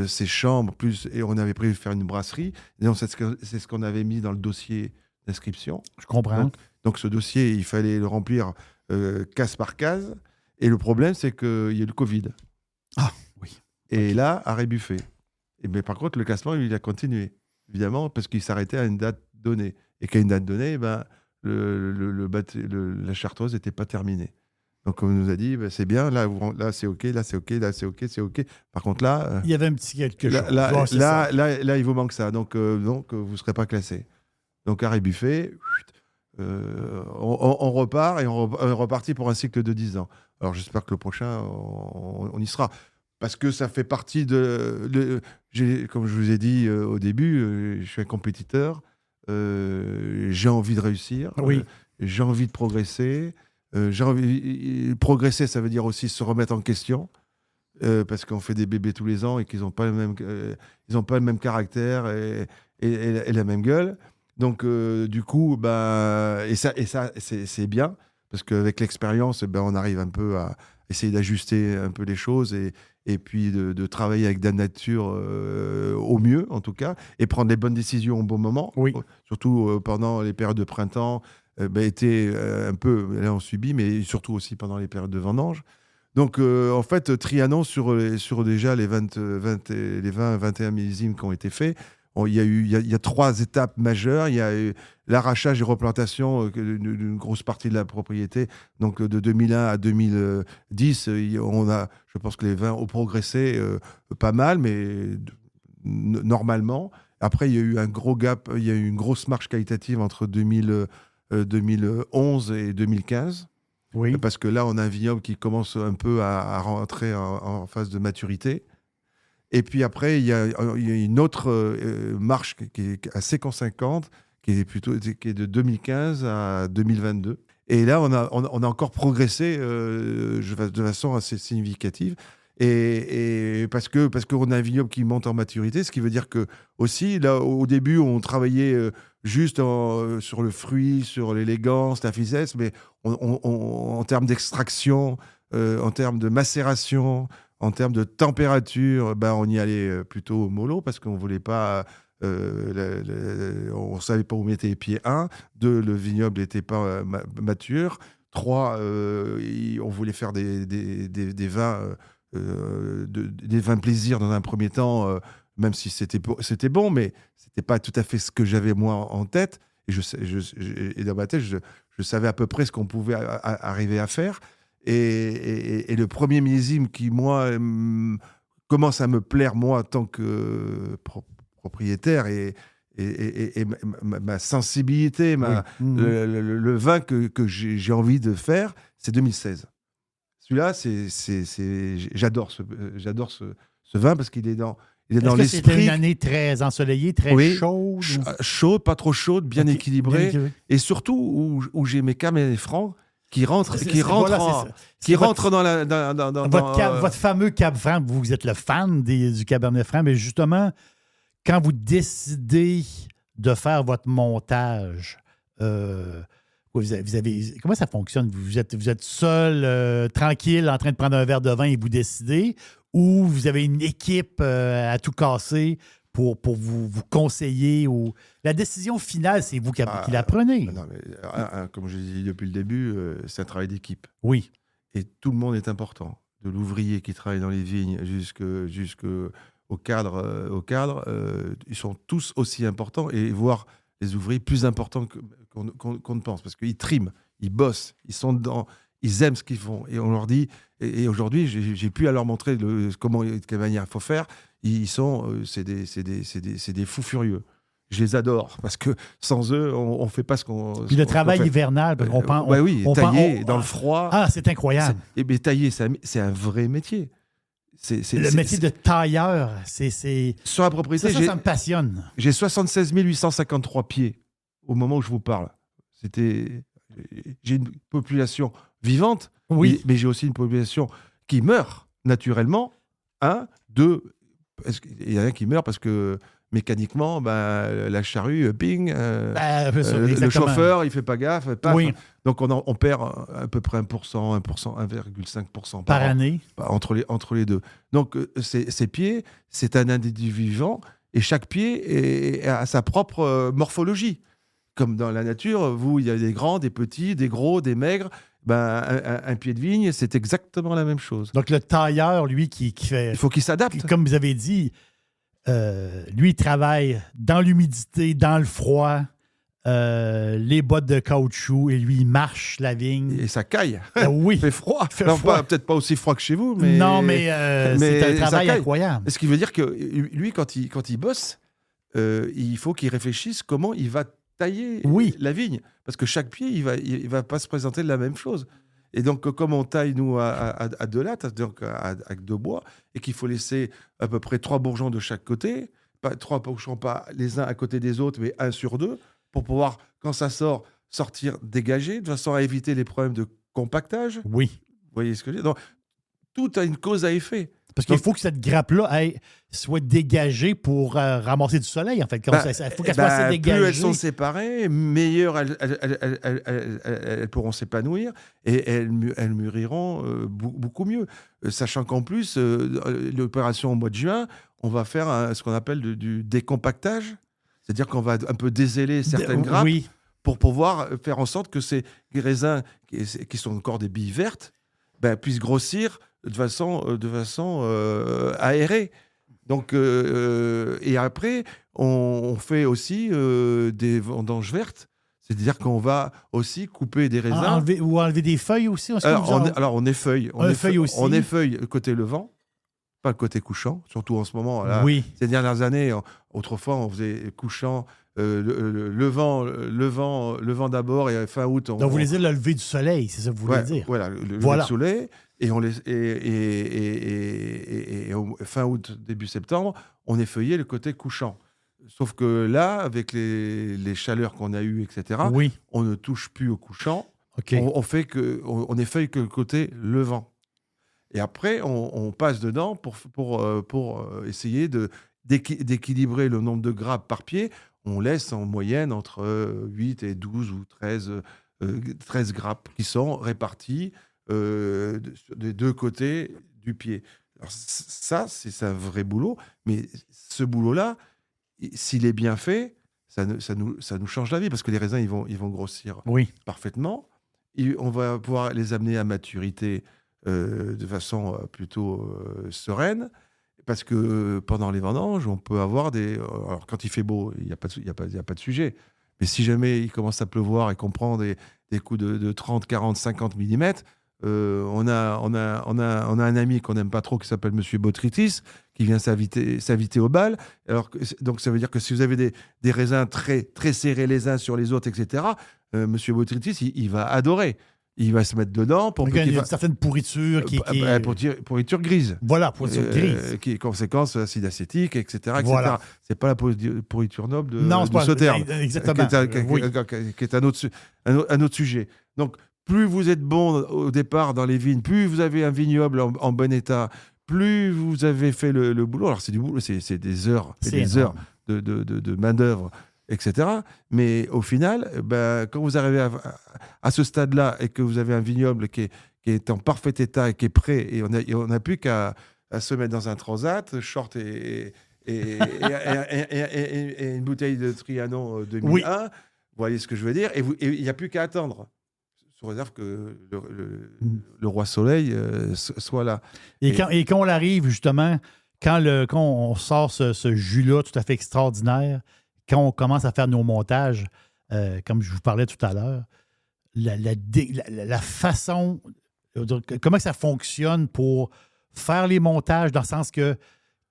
ces chambres, et on avait prévu de faire une brasserie. Et donc, c'est ce qu'on avait mis dans le dossier d'inscription. Je comprends. Donc ce dossier, il fallait le remplir case par case. Et le problème, c'est qu'il y a eu le Covid. Ah, oui. Et là, arrêt buffet. Mais par contre, le classement, il a continué, évidemment, parce qu'il s'arrêtait à une date donnée. Et qu'à une date donnée, ben, la chartreuse n'était pas terminée. Donc on nous a dit, ben, c'est bien, là c'est OK, là c'est OK, là c'est OK, c'est OK. Par contre, là... il y avait un petit quelque chose. Là, il vous manque ça. Donc vous ne serez pas classé. Donc arrêt buffet... on repart et on est reparti pour un cycle de 10 ans. Alors j'espère que le prochain, on y sera. Parce que ça fait partie comme je vous ai dit au début, je suis un compétiteur, j'ai envie de réussir, oui. J'ai envie de progresser. Progresser, ça veut dire aussi se remettre en question. Parce qu'on fait des bébés tous les ans et qu'ils n'ont pas le même caractère et la même gueule. Donc, du coup, et ça c'est bien, parce qu'avec l'expérience, on arrive un peu à essayer d'ajuster un peu les choses et puis de travailler avec Dame Nature au mieux, en tout cas, et prendre les bonnes décisions au bon moment. Oui. Surtout pendant les périodes de printemps, été un peu, là on subit, mais surtout aussi pendant les périodes de vendange. Donc, en fait, Trianon, sur déjà les 20-21 millésimes qui ont été faits, il y a 3 étapes majeures. Il y a eu l'arrachage et replantation d'une grosse partie de la propriété. Donc, de 2001 à 2010, je pense que les vins ont progressé pas mal, mais normalement. Après, il y a eu un gros gap, il y a eu une grosse marche qualitative entre 2011 et 2015. Oui. Parce que là, on a un vignoble qui commence un peu à rentrer en phase de maturité. Et puis après, il y a une autre marche qui est assez conséquente, qui est de 2015 à 2022. Et là, on a encore progressé de façon assez significative. Et parce qu'on a un vignoble qui monte en maturité, ce qui veut dire que aussi, là, au début, on travaillait juste sur le fruit, sur l'élégance, la finesse, mais en termes d'extraction, en termes de macération, en termes de température, on y allait plutôt mollo parce qu'on ne voulait pas. On ne savait pas où mettre les pieds. 1. 2. Le vignoble n'était pas mature. 3. On voulait faire des vins. Des vins plaisir dans un premier temps, même si c'était bon, mais c'était pas tout à fait ce que j'avais moi en tête. Et dans ma tête, je savais à peu près ce qu'on pouvait arriver à faire. Et le premier millésime qui, moi, commence à me plaire, moi, en tant que propriétaire, et ma sensibilité, le vin que j'ai envie de faire, c'est 2016. Celui-là, j'adore ce vin parce qu'il est dans l'esprit. C'était une année très ensoleillée, très chaude? Chaude, pas trop chaude, bien équilibrée. Et surtout, où j'ai mes Cabernet Franc qui rentrent dans votre fameux Cab Franc. Vous êtes le fan du Cabernet Franc, mais justement, quand vous décidez de faire votre montage, vous avez, comment ça fonctionne? Vous êtes seul, tranquille, en train de prendre un verre de vin et vous décidez, ou vous avez une équipe à tout casser pour vous conseiller? Ou... La décision finale, c'est vous qui la prenez. Non, mais, comme je l'ai dit depuis le début, c'est un travail d'équipe. Oui. Et tout le monde est important. De l'ouvrier qui travaille dans les vignes jusqu'au cadre, ils sont tous aussi importants, et voire les ouvriers plus importants qu'on ne pense, parce qu'ils triment, ils bossent, ils sont dedans, Ils aiment ce qu'ils font. Et on leur dit, et aujourd'hui, j'ai pu à leur montrer de quelle manière il faut faire. C'est des fous furieux. Je les adore parce que sans eux, on fait pas ce qu'on. Puis le travail hivernal, parce qu'on pense. Oui, tailler dans le froid. Ah, c'est incroyable. Mais tailler, c'est un vrai métier. Le métier de tailleur, c'est. Sur la propriété, ça me passionne. J'ai 76 853 pieds au moment où je vous parle. J'ai une population vivante, oui. mais j'ai aussi une population qui meurt naturellement. Un, deux, il y en a qui meurt parce que mécaniquement, la charrue, ping, le chauffeur, il fait pas gaffe. Paf. Oui. Donc on perd à peu près 1%, 1,5% par année entre les deux. Donc ces pieds, c'est un individu vivant et chaque pied a sa propre morphologie. Comme dans la nature, il y a des grands, des petits, des gros, des maigres. Un pied de vigne, c'est exactement la même chose. Donc le tailleur, lui, qui fait... Il faut qu'il s'adapte. Comme vous avez dit, lui, il travaille dans l'humidité, dans le froid, les bottes de caoutchouc, et lui, il marche la vigne. Et ça caille. Oui. Il fait froid. Peut-être pas aussi froid que chez vous, mais... Non, mais c'est un travail incroyable. Ce qui veut dire que lui, quand il bosse, il faut qu'il réfléchisse comment il va tailler la vigne. Parce que chaque pied, il va pas se présenter de la même chose. Et donc, comme on taille, nous, à 2 lattes, donc avec 2 bois, et qu'il faut laisser à peu près 3 bourgeons de chaque côté, 3 bourgeons pas les uns à côté des autres, mais 1 sur 2, pour pouvoir, quand ça sort, sortir dégagé, de façon à éviter les problèmes de compactage. Oui. Vous voyez ce que je veux dire? Donc, tout a une cause à effet. Parce qu'il faut que cette grappe-là soit dégagée pour ramasser du soleil, en fait. Il faut qu'elle soit assez dégagée. Plus elles sont séparées, meilleures elles pourront s'épanouir et elles mûriront beaucoup mieux. Sachant qu'en plus, l'opération au mois de juin, on va faire ce qu'on appelle du décompactage. C'est-à-dire qu'on va un peu dézéler certaines grappes pour pouvoir faire en sorte que ces raisins, qui sont encore des billes vertes, puissent grossir de façon aérée. Donc, et après, on fait aussi des vendanges vertes. C'est-à-dire qu'on va aussi couper des raisins. Enlever des feuilles aussi. Alors, on effeuille. Aussi. On effeuille côté levant, pas le côté couchant. Surtout en ce moment. Là, ces dernières années, autrefois, on faisait couchant, levant d'abord et fin août. Donc, vous voulez dire le lever du soleil, c'est ça que vous voulez dire? Voilà, le lever du soleil. Et fin août, début septembre, on effeuillait le côté couchant. Sauf que là, avec les chaleurs qu'on a eues, etc., on ne touche plus au couchant. Okay. On effeuille que le côté levant. Et après, on passe dedans pour essayer d'équilibrer le nombre de grappes par pied. On laisse en moyenne entre 8 et 12 ou 13 grappes qui sont réparties des 2 côtés du pied. Alors ça, c'est un vrai boulot, mais ce boulot-là, s'il est bien fait, ça nous change la vie, parce que les raisins, ils vont grossir parfaitement. On va pouvoir les amener à maturité de façon plutôt sereine, parce que pendant les vendanges, on peut avoir alors quand il fait beau, il n'y a pas de sujet. Mais si jamais il commence à pleuvoir et qu'on prend des coups de 30, 40, 50 mm, on a un ami qu'on n'aime pas trop qui s'appelle Monsieur Botrytis, qui vient s'inviter au bal. Donc ça veut dire que si vous avez des raisins très, très serrés les uns sur les autres, etc., Monsieur Botrytis, il va adorer. Il va se mettre dedans pour il y a une certaine pourriture pourriture grise. Voilà, pourriture grise. Qui est conséquence acide acétique, etc. Voilà. C'est pas la pourriture noble de ce Sauternes. Exactement. Qui est un autre sujet. Donc, plus vous êtes bon au départ dans les vignes, plus vous avez un vignoble en bon état, plus vous avez fait le boulot. Alors, c'est du boulot, c'est des heures, heures de main-d'œuvre, etc. Mais au final, quand vous arrivez à ce stade-là et que vous avez un vignoble qui est en parfait état et qui est prêt, et on n'a plus qu'à se mettre dans un transat, short et une bouteille de Trianon 2001, vous voyez ce que je veux dire, et il n'y a plus qu'à attendre. Sous réserve que le roi soleil soit là. Et quand on arrive, justement, quand on sort ce jus-là tout à fait extraordinaire, quand on commence à faire nos montages, comme je vous parlais tout à l'heure, la façon, comment ça fonctionne pour faire les montages, dans le sens que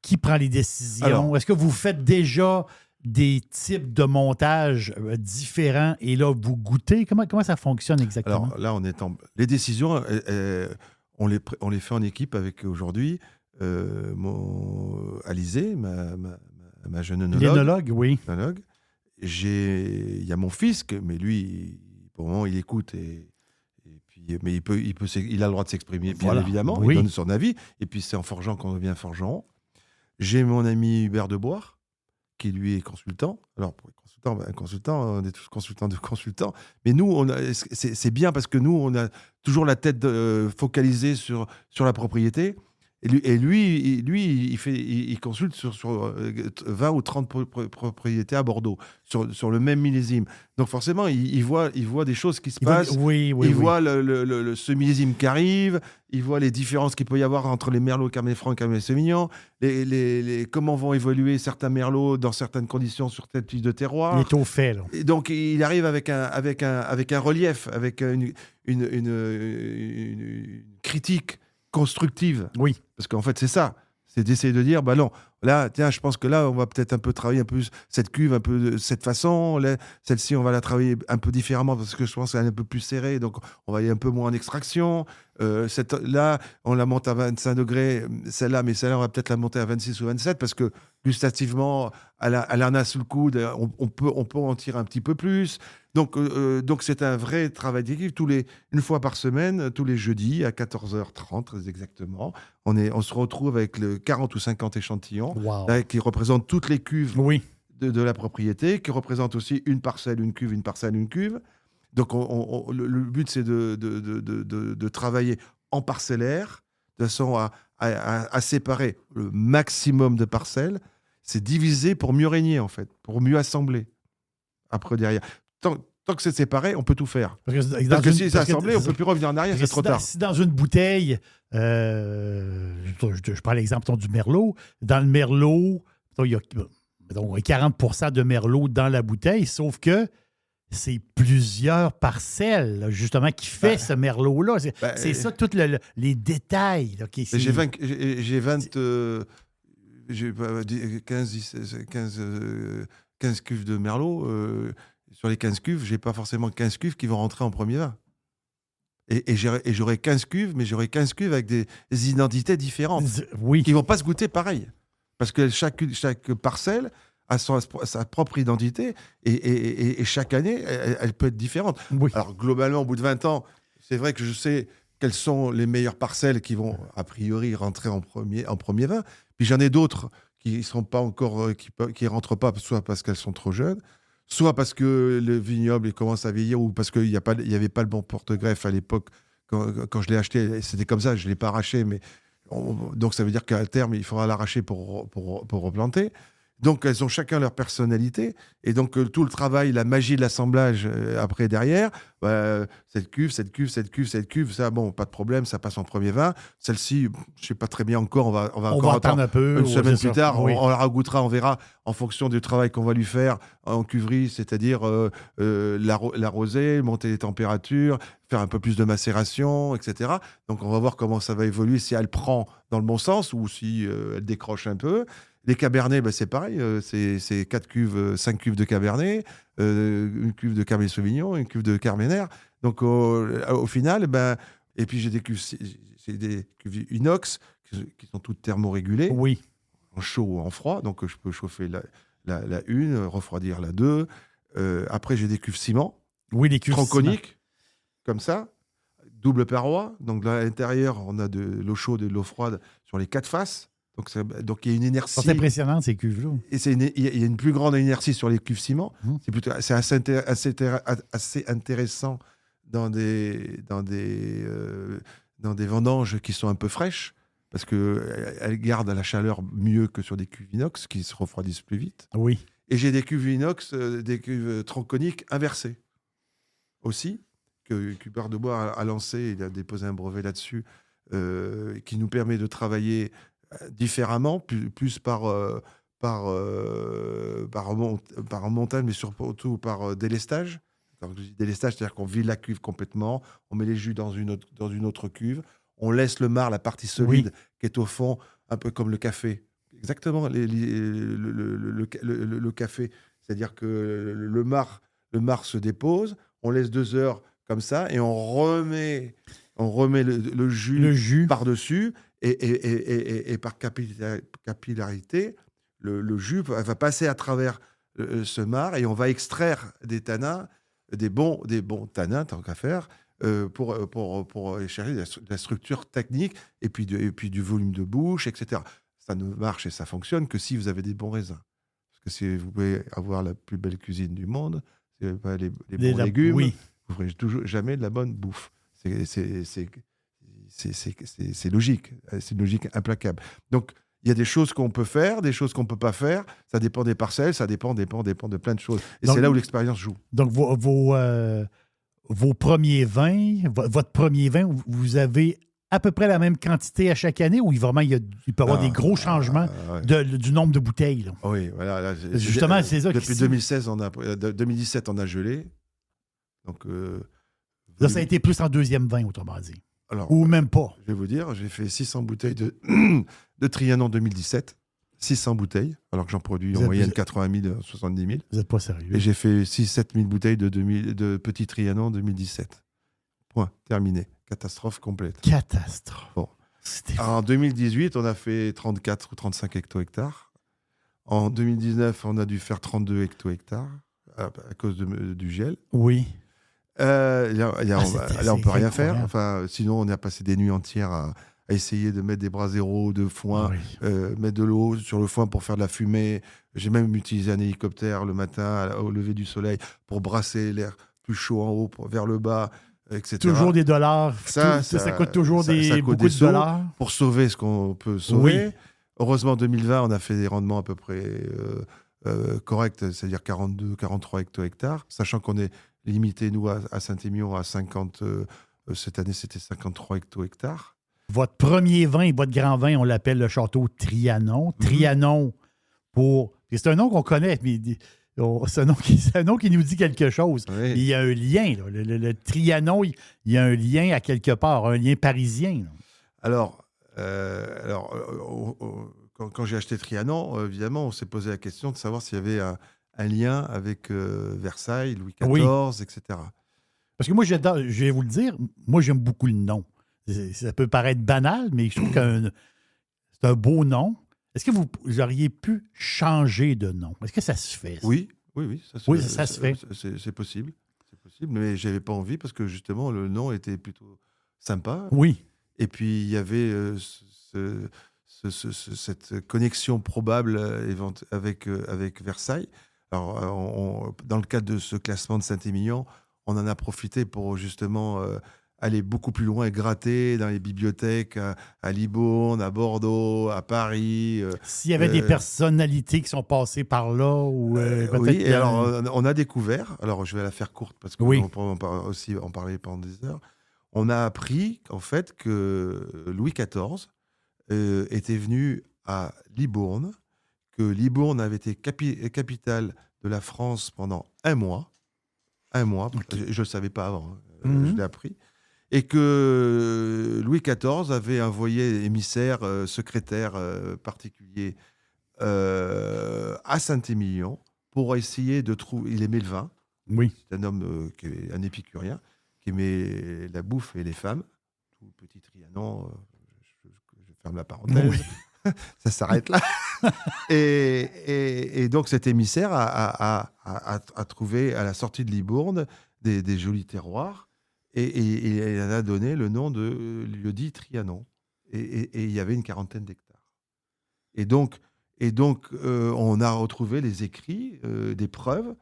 qui prend les décisions? Alors, Est-ce que vous faites déjà des types de montages différents et là, vous goûtez? Comment ça fonctionne exactement? Alors là, les décisions, on les fait en équipe avec aujourd'hui Alizé, ma jeune œnologue. L'énologue, oui. Œnologue. Il y a mon fils, mais lui, pour le moment, il écoute mais il a le droit de s'exprimer, bien Voilà. évidemment. Oui. Il donne son avis. Et puis, c'est en forgeant qu'on devient forgeron. J'ai mon ami Hubert Deboire, qui lui est consultant. Alors, pour les consultants, on est tous consultants de consultants. Mais nous, c'est bien parce que nous, on a toujours la tête focalisée sur la propriété. Et lui, il consulte sur 20 ou 30 propriétés à Bordeaux, sur le même millésime. Donc forcément, il voit des choses qui se passent. Oui. Il voit ce millésime qui arrive. Il voit les différences qu'il peut y avoir entre les merlots Cabernet Franc et Cabernet Sauvignon. Comment vont évoluer certains merlots dans certaines conditions sur tel type de terroir. Il est au fait, là. Et donc, il arrive avec un relief, avec une critique constructive. Oui. Parce qu'en fait, c'est ça. C'est d'essayer de dire, bah non, là, tiens, je pense que là, on va peut-être un peu travailler un peu cette cuve, un peu de cette façon. Là, celle-ci, on va la travailler un peu différemment parce que je pense qu'elle est un peu plus serrée. Donc, on va aller un peu moins en extraction. Là, on la monte à 25 degrés, celle-là, mais celle-là, on va peut-être la monter à 26 ou 27 parce que gustativement, elle en a sous le coude. On peut en tirer un petit peu plus. Donc, c'est un vrai travail d'équipe. Une fois par semaine, tous les jeudis, à 14h30 très exactement, on se retrouve avec 40 ou 50 échantillons qui représentent toutes les cuves de la propriété, qui représentent aussi une parcelle, une cuve, une parcelle, une cuve. Donc, le but, c'est de travailler en parcellaire, de façon à séparer le maximum de parcelles. C'est diviser pour mieux régner, en fait, pour mieux assembler. Après, derrière. Tant que c'est séparé, on peut tout faire. Parce que si c'est assemblé, on ne peut plus revenir en arrière, c'est trop tard. Si dans une bouteille, je prends l'exemple du Merlot, dans le Merlot, il y a 40% de Merlot dans la bouteille, sauf que c'est plusieurs parcelles, là, justement, qui fait ce Merlot-là. C'est ça, tous les détails. Là, j'ai 15 cuves de Merlot. Sur les 15 cuves, je n'ai pas forcément 15 cuves qui vont rentrer en premier vin. Et j'aurai 15 cuves, mais j'aurai 15 cuves avec des identités différentes. Oui. Qui ne vont pas se goûter pareil. Parce que chaque parcelle a sa propre identité et chaque année, elle peut être différente. Oui. Alors, globalement, au bout de 20 ans, c'est vrai que je sais quelles sont les meilleures parcelles qui vont, a priori, rentrer en premier vin. Puis j'en ai d'autres qui ne sont pas encore, qui rentrent pas, soit parce qu'elles sont trop jeunes, soit parce que le vignoble il commence à vieillir, ou parce qu'il n'y avait pas le bon porte-greffe à l'époque. Quand je l'ai acheté, c'était comme ça, je ne l'ai pas arraché. Donc ça veut dire qu'à terme, il faudra l'arracher pour replanter. Donc elles ont chacun leur personnalité. Et donc tout le travail, la magie de l'assemblage après, derrière, cette cuve, ça, bon, pas de problème, ça passe en premier vin. Celle-ci, je ne sais pas très bien encore, on va encore attendre un peu. Une semaine plus tard, oui. on la ragoûtera, on verra en fonction du travail qu'on va lui faire en cuverie, c'est-à-dire l'arroser, monter les températures, faire un peu plus de macération, etc. Donc on va voir comment ça va évoluer, si elle prend dans le bon sens ou si elle décroche un peu. Les cabernets, c'est pareil, c'est 5 cuves de cabernet, une cuve de cabernet sauvignon, une cuve de carméner. Donc au final, et puis j'ai des cuves inox qui sont toutes thermorégulées, en chaud ou en froid, donc je peux chauffer la une, refroidir la deux. Après j'ai des cuves ciment, les cuves tronconiques, comme ça, double paroi. Donc à l'intérieur, on a de l'eau chaude et de l'eau froide sur les 4 faces. Donc il y a une inertie. C'est impressionnant, ces cuves-là. Et il y a une plus grande inertie sur les cuves ciment. C'est assez intéressant dans des vendanges qui sont un peu fraîches, parce qu'elles gardent la chaleur mieux que sur des cuves inox qui se refroidissent plus vite. Oui. Et j'ai des cuves inox, des cuves tronconiques inversées aussi, que Hubert Debois a lancé. Il a déposé un brevet là-dessus qui nous permet de travailler différemment, plus par montage, mais surtout par délestage. Alors, je dis délestage, c'est-à-dire qu'on vide la cuve complètement, on met les jus dans une autre cuve, on laisse le marc, la partie solide qui est au fond, un peu comme le café. Exactement, le café. C'est-à-dire que le marc se dépose, on laisse 2 heures comme ça et on remet le jus par-dessus et par capillarité, le jus va passer à travers ce marc et on va extraire des tanins, des bons tanins, tant qu'à faire, pour chercher de la structure technique et puis du volume de bouche, etc. Ça ne marche et ça fonctionne que si vous avez des bons raisins. Parce que si vous pouvez avoir la plus belle cuisine du monde, si vous n'avez pas les bons légumes, vous ne ferez jamais de la bonne bouffe. C'est logique. C'est une logique implacable. Donc, il y a des choses qu'on peut faire, des choses qu'on ne peut pas faire. Ça dépend des parcelles, ça dépend de plein de choses. Et c'est là où l'expérience joue. Donc, vos premiers vins, votre premier vin, vous avez à peu près la même quantité à chaque année ou vraiment il peut y avoir des gros changements du nombre de bouteilles? Là? Oui, voilà. Là, justement, c'est ça. Depuis 2017, on a gelé. Donc, là, ça a été plus en deuxième vin, autrement dit. Alors, ou même pas. Je vais vous dire, j'ai fait 600 bouteilles de Trianon 2017. 600 bouteilles, alors que j'en produis en moyenne 80 000, 70 000. Vous n'êtes pas sérieux. Et j'ai fait 6-7 000 bouteilles de petits Trianon 2017. Point, terminé. Catastrophe complète. Catastrophe. Bon. En 2018, on a fait 34 ou 35 hecto-hectares. En 2019, on a dû faire 32 hecto-hectares à cause du gel. Oui. Là, on ne peut rien faire. Enfin, sinon, on a passé des nuits entières à essayer de mettre des bras zéro de foin, mettre de l'eau sur le foin pour faire de la fumée. J'ai même utilisé un hélicoptère le matin au lever du soleil pour brasser l'air plus chaud en haut vers le bas, etc. Toujours des dollars. Ça coûte toujours beaucoup de dollars. Pour sauver ce qu'on peut sauver. Oui. Heureusement, en 2020, on a fait des rendements à peu près corrects, c'est-à-dire 42, 43 hecto-hectares, sachant qu'on est limité, nous, à Saint-Émilion, à 50. Cette année, c'était 53 hecto-hectares. Votre premier vin et votre grand vin, on l'appelle le château Trianon. Trianon, c'est un nom qu'on connaît, mais c'est un nom qui nous dit quelque chose. Oui. Il y a un lien. Là. Le Trianon, il y a un lien à quelque part, un lien parisien. Là. Alors quand j'ai acheté Trianon, évidemment, on s'est posé la question de savoir s'il y avait un lien avec Versailles, Louis XIV, etc. Parce que moi, je vais vous le dire, moi, j'aime beaucoup le nom. Ça peut paraître banal, mais je trouve que c'est un beau nom. Est-ce que vous auriez pu changer de nom? Est-ce que ça se fait? Ça? Oui, ça se fait. C'est possible. C'est possible, mais je n'avais pas envie parce que justement, le nom était plutôt sympa. Oui. Et puis, il y avait cette connexion probable avec Versailles. Alors, dans le cadre de ce classement de Saint-Émilion, on en a profité pour justement aller beaucoup plus loin et gratter dans les bibliothèques à Libourne, à Bordeaux, à Paris. S'il y avait des personnalités qui sont passées par là ou peut-être... Oui, et alors on a découvert, alors je vais la faire courte parce qu'on peut aussi en parler pendant des heures, on a appris en fait que Louis XIV était venu à Libourne, que Libourne avait été capitale de la France pendant un mois. Okay. Je ne le savais pas avant, je l'ai appris. Et que Louis XIV avait envoyé émissaire, secrétaire particulier à Saint-Émilion pour essayer de trouver... Il aimait le vin. Oui. C'est un homme qui est un épicurien, qui aimait la bouffe et les femmes. Tout petit Trianon, je ferme la parenthèse. Oui. Ça s'arrête là. et donc cet émissaire a trouvé à la sortie de Libourne des jolis terroirs. Et il en a donné le nom de lieu-dit Trianon. Et il y avait une 40aine d'hectares. Et donc on a retrouvé les écrits, des preuves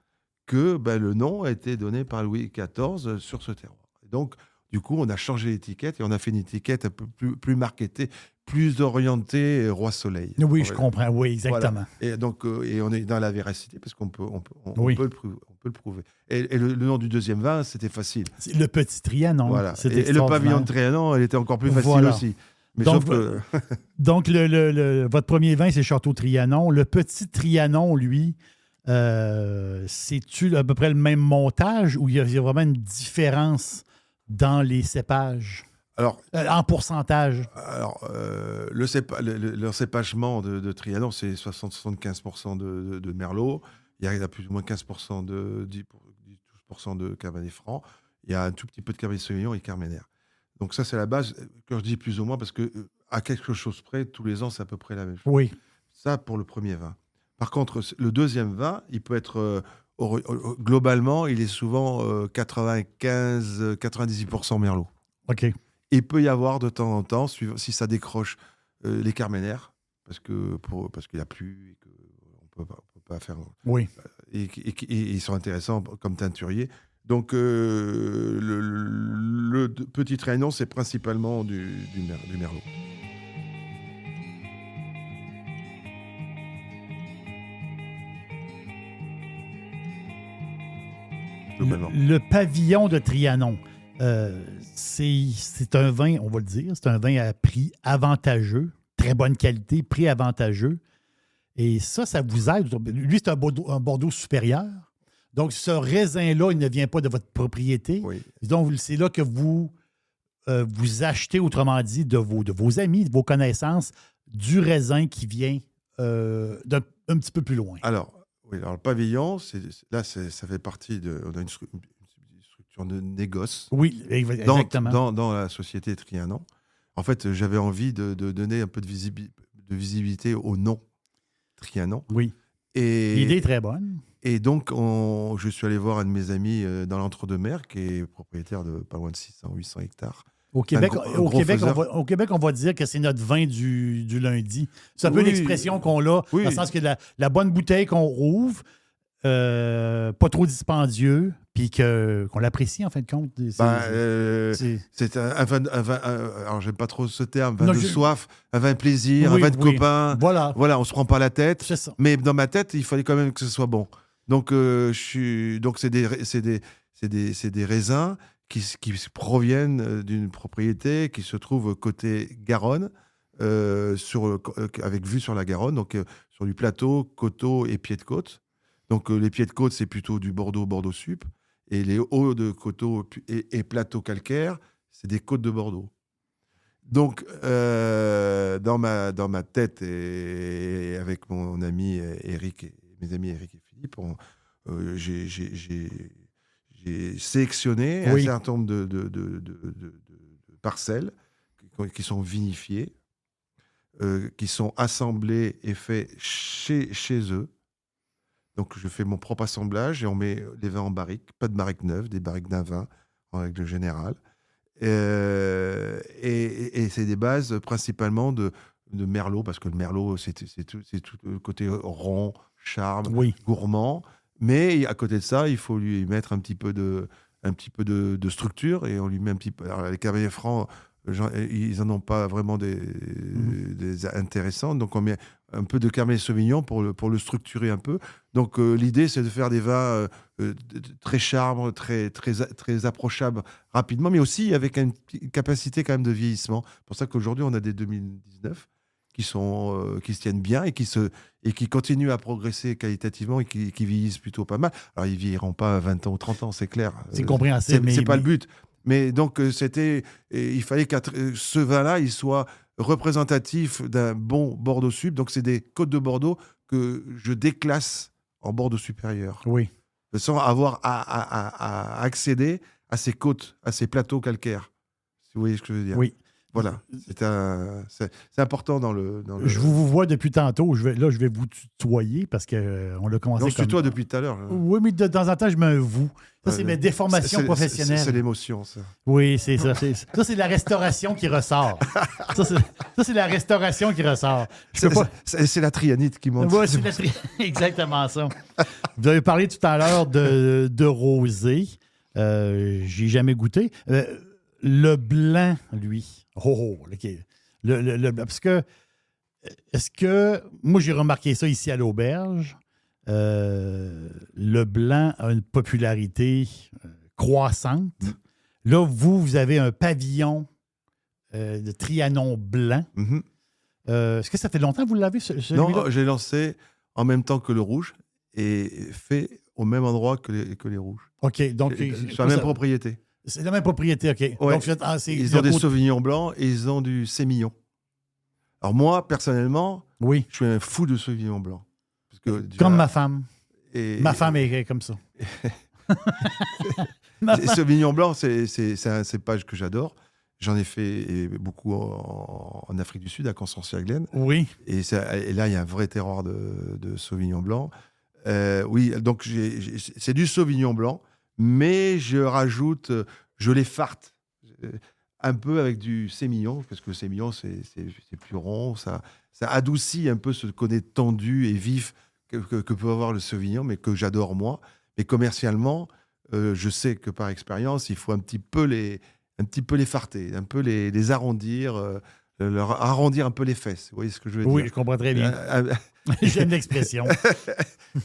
que le nom a été donné par Louis XIV sur ce terroir. Et donc, du coup, on a changé l'étiquette et on a fait une étiquette un peu plus marketée, plus orientée Roi Soleil. Oui, je comprends. Oui, exactement. Voilà. Et donc, et on est dans la véracité parce qu'on peut le prouver. Et le nom du deuxième vin, c'était facile. C'est le petit Trianon. Voilà. Et le pavillon de Trianon, elle était encore plus facile aussi. Mais donc, votre premier vin, c'est Château Trianon. Le petit Trianon, lui, C'est-tu à peu près le même montage ou il y a vraiment une différence dans les cépages? Alors, En pourcentage? leur cépagement de Trianon, c'est 60-75% de Merlot. Il y a plus ou moins 15% de 10% de Cabernet Franc. Il y a un tout petit peu de Cabernet Sauvignon et Carmenère. Donc ça, c'est la base. Quand je dis plus ou moins, parce que à quelque chose près, tous les ans, c'est à peu près la même chose. Oui. Ça, pour le premier vin. Par contre, le deuxième vin, il peut être... globalement, il est souvent 95-98% Merlot. OK. Il peut y avoir de temps en temps, si ça décroche, les Carmenères, parce qu'il a plu et qu'on ne peut pas faire... Oui. Et ils sont intéressants comme teinturiers. Donc, le petit Trianon, c'est principalement du Merlot. Le pavillon de Trianon, c'est un vin, on va le dire, c'est un vin à prix avantageux, très bonne qualité, prix avantageux. Et ça vous aide. Lui, c'est un Bordeaux supérieur. Donc, ce raisin-là, il ne vient pas de votre propriété. Oui. Donc, c'est là que vous achetez, autrement dit, de vos amis, de vos connaissances, du raisin qui vient d'un petit peu plus loin. Alors, le pavillon, ça fait partie on a une structure de négoce. Oui, exactement. Dans la société Trianon. En fait, j'avais envie de donner un peu de visibilité au nom Trianon. Oui. L'idée est très bonne. Et donc, je suis allé voir un de mes amis dans l'Entre-deux-Mers, qui est propriétaire de pas loin de 600-800 hectares. Au Québec, on va dire que c'est notre vin du lundi. C'est un peu l'expression qu'on a, dans le sens que la bonne bouteille qu'on rouvre, pas trop dispendieux, puis qu'on l'apprécie en fin de compte. C'est un vin, alors j'aime pas trop ce terme, vin soif, un vin plaisir, un vin de copain. Voilà, on se prend pas la tête. C'est ça. Mais dans ma tête, il fallait quand même que ce soit bon. Donc, c'est des raisins qui proviennent d'une propriété qui se trouve côté Garonne, avec vue sur la Garonne, donc sur du plateau, coteau et pied de côte. Donc les pieds de côte, c'est plutôt du Bordeaux Sup, et les hauts de coteau et plateau calcaire, c'est des côtes de Bordeaux. Donc dans ma tête et avec mon ami Eric et mes amis Eric et Philippe, j'ai sélectionné un certain nombre de parcelles qui sont vinifiées, qui sont assemblées et faites chez eux. Donc, je fais mon propre assemblage et on met les vins en barrique, pas de barrique neuve, des barriques d'un vin en règle générale. Et c'est des bases principalement de Merlot, parce que le Merlot, c'est tout le côté rond, charme, gourmand. Mais à côté de ça, il faut lui mettre un petit peu de structure, et on lui met un petit peu. Alors, les Cabernet Franc, ils n'en ont pas vraiment des intéressants, donc on met un peu de Cabernet Sauvignon pour le structurer un peu. Donc l'idée, c'est de faire des vins très charmes, très approchables rapidement, mais aussi avec une capacité quand même de vieillissement. C'est pour ça qu'aujourd'hui, on a des 2019 qui se tiennent bien et qui continuent à progresser qualitativement et qui vieillissent plutôt pas mal. Alors, ils vieilliront pas à 20 ans ou 30 ans, c'est clair. C'est compréhensible. C'est pas le but. Mais donc, il fallait que ce vin-là, il soit représentatif d'un bon Bordeaux Sup. Donc, c'est des côtes de Bordeaux que je déclasse en Bordeaux supérieur. Oui. Sans avoir à accéder à ces côtes, à ces plateaux calcaires. Si vous voyez ce que je veux dire. Oui. Voilà, c'est important dans le... Je vous vois depuis tantôt. Je vais vous tutoyer parce qu'on l'a commencé on se tutoie depuis tout à l'heure. Oui, mais de temps en temps, je mets un vous. Ça, c'est mes déformations professionnelles. C'est l'émotion, ça. Oui, c'est ça. Ça, c'est la restauration qui ressort. Ça, c'est la restauration qui ressort. C'est la trianite qui monte. Oui, c'est exactement ça. Vous avez parlé tout à l'heure de rosé. J'ai jamais goûté. Le blanc, lui. OK. Le blanc. Parce que, est-ce que. Moi, j'ai remarqué ça ici à l'auberge. Le blanc a une popularité croissante. Là, vous avez un pavillon de Trianon blanc. Est-ce que ça fait longtemps que vous l'avez, celui-là? Non, j'ai lancé en même temps que le rouge. est fait au même endroit que les rouges. OK. Donc, Sur la même propriété. c'est la même propriété, OK. Ouais. Donc, c'est Ils ont des Sauvignons blancs et ils ont du Sémillon. Alors moi, personnellement, Oui. je suis un fou de Sauvignon blanc. Parce que, Comme ma femme. Et, Ma femme est comme ça. Sauvignon blanc, c'est un cépage que j'adore. J'en ai fait beaucoup en Afrique du Sud, à Constance-Yaglen. Oui. Et là, il y a un vrai terroir de Sauvignon blanc. Oui, donc c'est du Sauvignon blanc, mais je rajoute, je les farte un peu avec du sémillon, parce que le sémillon, c'est plus rond, ça adoucit un peu ce côté tendu et vif que peut avoir le Sauvignon, mais que j'adore moi. Mais commercialement, je sais que par expérience, il faut un petit peu les farter, un peu les arrondir, leur arrondir un peu les fesses. Vous voyez ce que je veux dire? Oui, je comprends très bien. J'aime l'expression.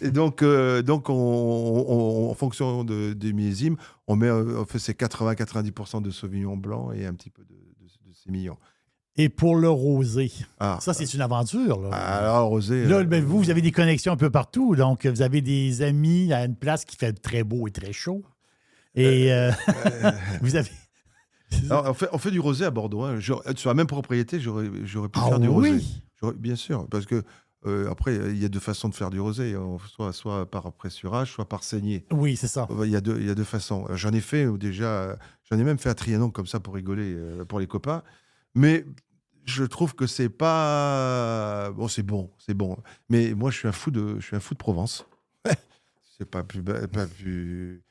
Et donc en fonction du millésime, on fait ces 80-90% de Sauvignon blanc et un petit peu de sémillon. Et pour le rosé, Ah, ça, c'est une aventure. Là. alors, rosé. Là, ben, vous avez des connexions un peu partout. Donc, vous avez des amis à une place qui fait très beau et très chaud. Et vous avez... Alors, on fait du rosé à Bordeaux. Hein. Sur la même propriété, j'aurais pu faire du oui? rosé. Bien sûr, parce que après, il y a deux façons de faire du rosé. Soit par pressurage, soit par saignée. Oui, c'est ça. Il y a deux façons. J'en ai fait déjà, j'en ai même fait à Trianon comme ça pour rigoler, pour les copains. Mais je trouve que c'est pas... Bon, c'est bon. Mais moi, je suis un fou de Provence. C'est pas plus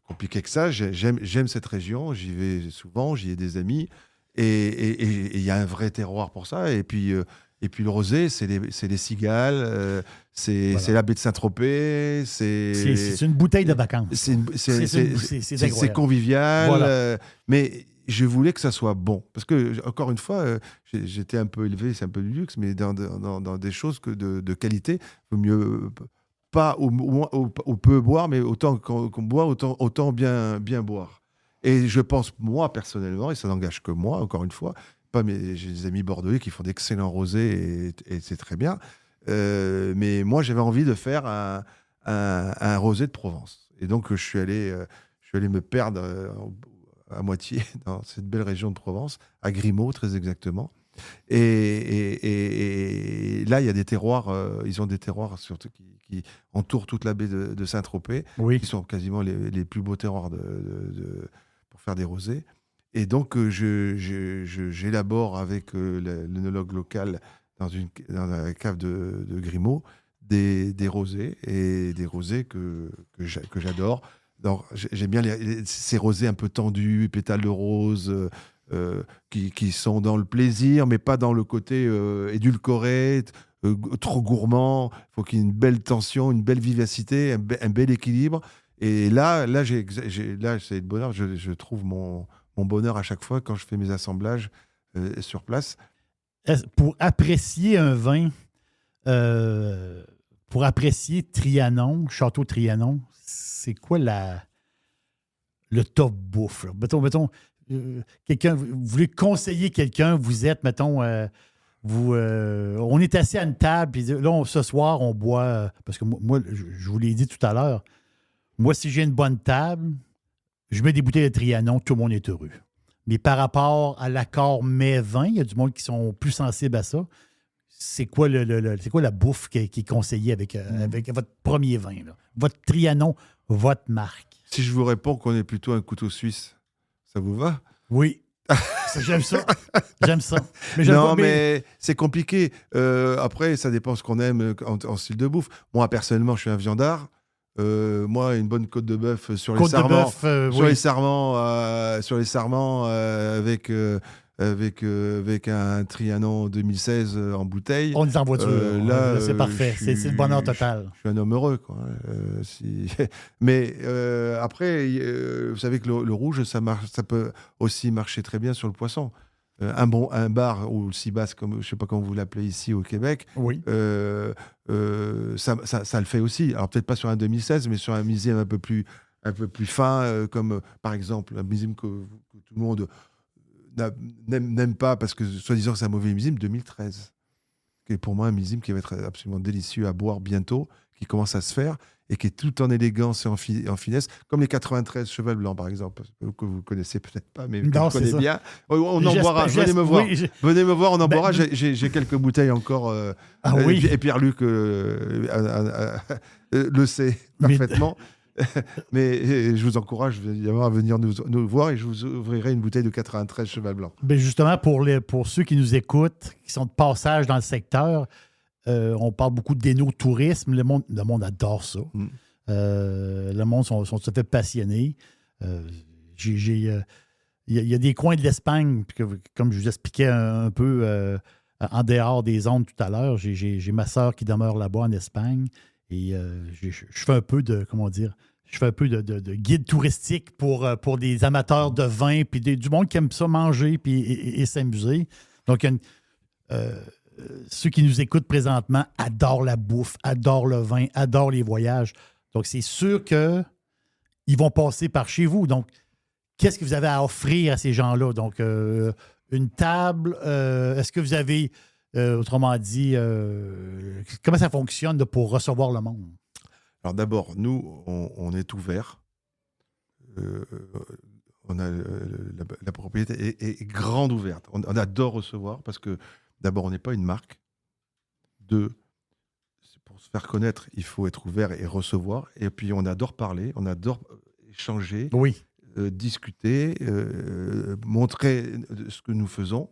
compliqué que ça. J'aime cette région. J'y vais souvent. J'y ai des amis. Et il y a un vrai terroir pour ça. Et puis le rosé, c'est les cigales. C'est la baie de Saint-Tropez. C'est une bouteille de vacances. C'est convivial. Voilà. Mais je voulais que ça soit bon. Parce que, encore une fois, j'étais un peu élevé, c'est un peu du luxe, mais dans des choses de qualité, il vaut mieux pas ou peu boire, mais autant qu'on boit, autant bien boire. Et je pense, moi, personnellement, et ça n'engage que moi, encore une fois, j'ai des amis bordelais qui font d'excellents rosés et c'est très bien. Mais moi, j'avais envie de faire un rosé de Provence. Et donc, je suis allé me perdre à moitié dans cette belle région de Provence, à Grimaud, très exactement. Et là, il y a des terroirs, ils ont des terroirs surtout qui entourent toute la baie de Saint-Tropez, Oui. qui sont quasiment les plus beaux terroirs pour faire des rosés. Et donc, j'élabore avec l'œnologue local dans la cave de Grimaud des rosés, et des rosés que j'adore. Donc, j'aime bien ces rosés un peu tendus, pétales de rose, qui sont dans le plaisir, mais pas dans le côté édulcoré, trop gourmand. Il faut qu'il y ait une belle tension, une belle vivacité, un bel équilibre. Et là c'est le bonheur. Je trouve mon bonheur à chaque fois quand je fais mes assemblages sur place. Pour apprécier un vin, pour apprécier Trianon, Château Trianon, c'est quoi le top bouffe? Là? Mettons quelqu'un, vous voulez conseiller quelqu'un, vous êtes, mettons, on est assis à une table, puis là, ce soir, on boit, parce que moi, je vous l'ai dit tout à l'heure, moi, si j'ai une bonne table, je mets des bouteilles de Trianon, tout le monde est heureux. Mais par rapport à l'accord mets-vin, il y a du monde qui sont plus sensibles à ça. C'est quoi la bouffe qui est conseillée avec votre premier vin? Là? Votre Trianon, votre marque. Si je vous réponds qu'on est plutôt un couteau suisse, ça vous va? Oui. J'aime ça. J'aime ça. Mais c'est compliqué. Après, ça dépend ce qu'on aime en style de bouffe. Moi, personnellement, je suis un viandard. Moi, une bonne côte de bœuf sur les sarments, sur les sarments avec un Trianon 2016 en bouteille. On est en voiture. Là, c'est parfait. C'est le bonheur total. Je suis un homme heureux, quoi. Mais après, vous savez que le rouge, ça peut aussi marcher très bien sur le poisson. Un bar ou le Sibas, comme je ne sais pas comment vous l'appelez ici au Québec, oui. ça le fait aussi. Alors peut-être pas sur un 2016, mais sur un millésime un peu plus fin, comme par exemple un millésime que tout le monde n'aime pas parce que soi-disant que c'est un mauvais millésime, 2013. qui est pour moi un millésime qui va être absolument délicieux à boire bientôt, qui commence à se faire et qui est tout en élégance et en finesse, comme les 93 Cheval Blanc, par exemple, que vous connaissez peut-être pas, mais que Non, vous connaissez c'est ça. bien. On en boira, venez me voir. Venez me voir, on en boira. J'ai quelques bouteilles encore. oui. Et Pierre-Luc le sait parfaitement. Mais je vous encourage évidemment à venir nous voir et je vous ouvrirai une bouteille de 93 Cheval Blanc. Ben justement, pour ceux qui nous écoutent, qui sont de passage dans le secteur, on parle beaucoup d'énotourisme. Le monde adore ça. Le monde sont tout à fait passionnés. Il y a des coins de l'Espagne, comme je vous expliquais un peu en dehors des ondes tout à l'heure, j'ai ma sœur qui demeure là-bas en Espagne et je fais un peu de, comment dire, je fais un peu de guide touristique pour des amateurs de vin puis du monde qui aime ça manger et s'amuser. Donc, ceux qui nous écoutent présentement adorent la bouffe, adorent le vin, adorent les voyages. Donc, c'est sûr qu'ils vont passer par chez vous. Donc, qu'est-ce que vous avez à offrir à ces gens-là? Donc, une table, est-ce que vous avez, autrement dit, comment ça fonctionne pour recevoir le monde? Alors d'abord, nous, on est ouvert. On a la propriété est grande ouverte. On adore recevoir parce que d'abord, on n'est pas une marque. Deux, pour se faire connaître, il faut être ouvert et recevoir. Et puis, on adore parler, on adore échanger, oui. Discuter, montrer ce que nous faisons.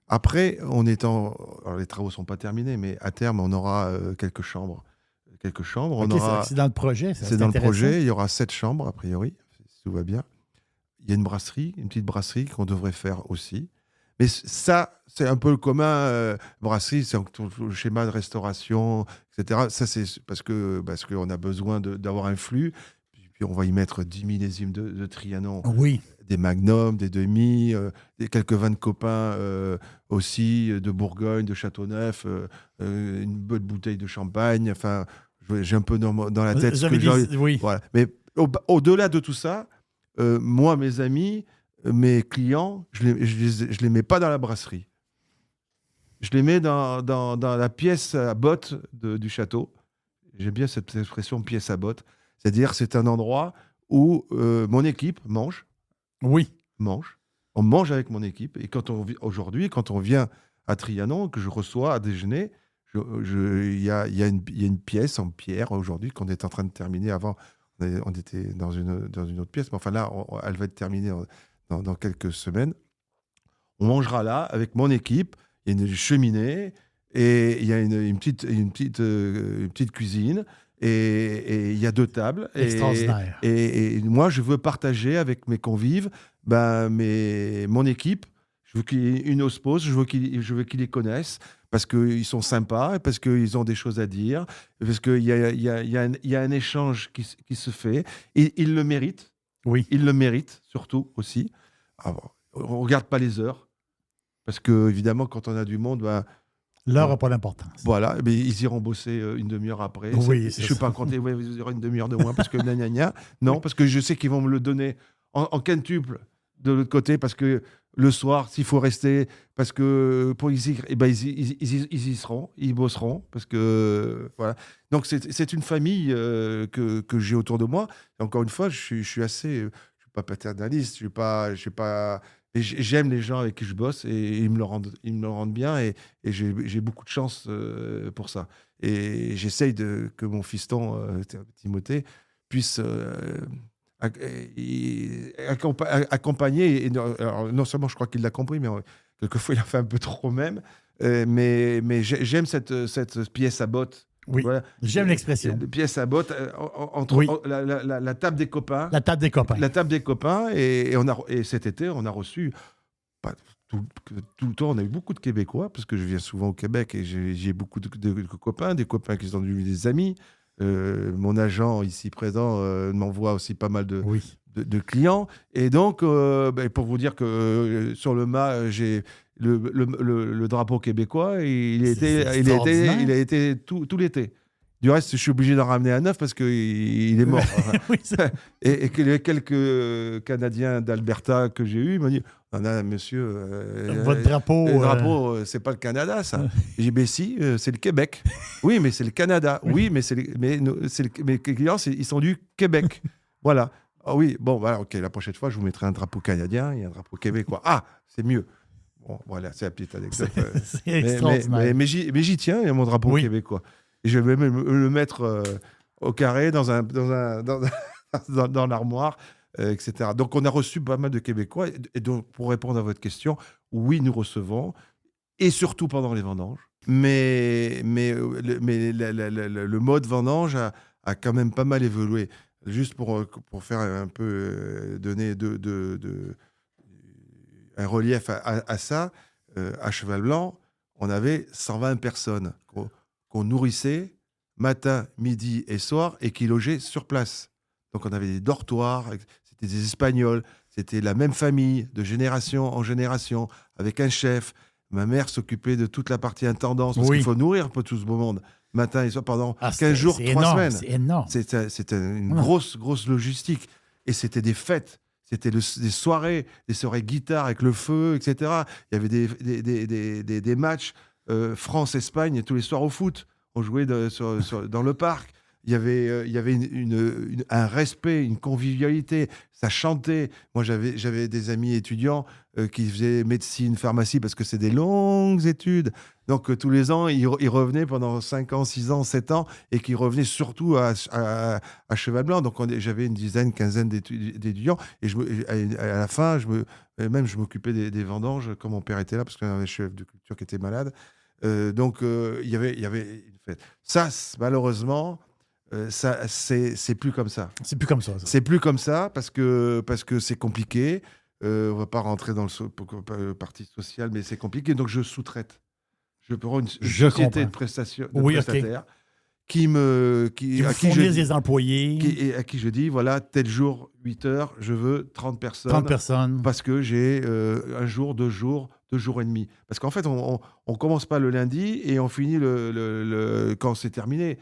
Après, alors les travaux ne sont pas terminés, mais à terme, on aura quelques chambres. C'est dans le projet. C'est dans le projet. Il y aura 7 chambres, a priori, si tout va bien. Il y a une petite brasserie qu'on devrait faire aussi. Mais ça, c'est un peu le commun. Brasserie, c'est le schéma de restauration, etc. Ça, c'est parce qu'on a besoin d'avoir un flux. Puis on va y mettre 10 millésimes de Trianon. Oui. Des magnums, des demi, quelques vins de copains aussi, de Bourgogne, de Châteauneuf, une bonne bouteille de champagne. Enfin, j'ai un peu dans la tête ce que j'ai. Oui. Voilà. Mais au-delà de tout ça, moi, mes amis, mes clients, je les mets pas dans la brasserie. Je les mets dans la pièce à bottes du château. J'aime bien cette expression pièce à bottes. C'est-à-dire, c'est un endroit où mon équipe mange. Oui. On mange avec mon équipe. Et aujourd'hui, quand on vient à Trianon, que je reçois à déjeuner, il y a une pièce en pierre aujourd'hui qu'on est en train de terminer. Avant, on était dans une autre pièce. Mais enfin là, elle va être terminée dans quelques semaines. On mangera là avec mon équipe. Il y a une cheminée et il y a une petite cuisine. Et il y a 2 tables. Extraordinaire. Et moi, je veux partager avec mes convives mon équipe. Je veux qu'il y ait une osmose, je veux qu'ils les connaissent parce qu'ils sont sympas, parce qu'ils ont des choses à dire, parce qu'il y a un échange qui se fait. Et ils le méritent. Oui. Ils le méritent, surtout aussi. Alors, on ne regarde pas les heures parce que, évidemment, quand on a du monde... L'heure n'a pas d'importance. Voilà, mais ils iront bosser une demi-heure après. Oui, je ne suis pas compté, vous aurez une demi-heure de moins parce que gna. Non, parce que je sais qu'ils vont me le donner en quintuple de l'autre côté parce que le soir, s'il faut rester, parce que pour ils y seront, ils bosseront. Parce que, voilà. Donc, c'est une famille que j'ai autour de moi. Et encore une fois, je suis assez... Je ne suis pas paternaliste, je ne suis pas et j'aime les gens avec qui je bosse et ils me le rendent bien et j'ai beaucoup de chance pour ça. Et j'essaye que mon fiston, Timothée, puisse accompagner. Alors, non seulement je crois qu'il l'a compris, mais quelquefois il a fait un peu trop même. Mais j'aime cette pièce à bottes. Oui, voilà. J'aime l'expression. Pièce à bottes entre la table des copains. La table des copains. La table des copains. Et cet été, on a reçu, pas tout le temps, on a eu beaucoup de Québécois, parce que je viens souvent au Québec et j'ai beaucoup de copains, des copains qui sont devenus des amis. Mon agent ici présent m'envoie aussi pas mal de clients. Et donc, pour vous dire que sur le mât, j'ai le drapeau québécois, il a été tout l'été. Du reste, je suis obligé d'en ramener un neuf parce qu'il est mort. Oui, c'est- Et que les quelques Canadiens d'Alberta que j'ai eus, ils m'ont dit non, non, monsieur, Votre drapeau. le drapeau, c'est pas le Canada, ça. J'ai dit, ben si, c'est le Québec. Oui, mais c'est le Canada. Oui, mais mes clients, ils sont du Québec. Voilà. Ah oui, bon, voilà, ok, la prochaine fois, je vous mettrai un drapeau canadien et un drapeau québécois. Ah, c'est mieux. Bon, voilà, c'est la petite anecdote. C'est Mais, extraordinaire. mais j'y tiens, il y a mon drapeau Oui. québécois. Et je vais même le mettre au carré dans l'armoire, etc. Donc, on a reçu pas mal de Québécois. Et donc, pour répondre à votre question, oui, nous recevons, et surtout pendant les vendanges. Mais le mode vendange a quand même pas mal évolué. Juste pour faire un peu donner un relief à ça, à Cheval Blanc, on avait 120 personnes qu'on nourrissait matin, midi et soir et qui logeaient sur place. Donc on avait des dortoirs, c'était des Espagnols, c'était la même famille de génération en génération, avec un chef. Ma mère s'occupait de toute la partie intendance, parce Oui. qu'il faut nourrir un peu tout ce beau monde, matin et soir, pendant 15 jours, c'est 3 énorme, semaines. C'est énorme. C'était une Ouais. grosse logistique. Et c'était des fêtes. C'était des soirées guitare avec le feu, etc. Il y avait des matchs France-Espagne tous les soirs au foot. On jouait dans le parc. Il y avait un respect, une convivialité. Ça chantait. Moi, j'avais des amis étudiants qui faisaient médecine, pharmacie, parce que c'est des longues études. Donc, tous les ans, ils revenaient pendant 5 ans, 6 ans, 7 ans, et qui revenaient surtout à Cheval Blanc. Donc, j'avais une dizaine, quinzaine d'étudiants. Et à la fin, je m'occupais des vendanges, quand mon père était là, parce qu'il y avait un chef de culture qui était malade. Donc, il y avait une fête. Ça, malheureusement, c'est plus comme ça. C'est plus comme ça. C'est plus comme ça parce que c'est compliqué. On va pas rentrer dans le parti social, mais c'est compliqué. Donc, je sous-traite. Je prends une société de prestataires qui Vous fournissent des employés. à qui je dis, voilà, tel jour, 8 heures, je veux 30 personnes. 30 personnes. Parce que j'ai un jour, 2 jours et demi. Parce qu'en fait, on commence pas le lundi et on finit quand c'est terminé.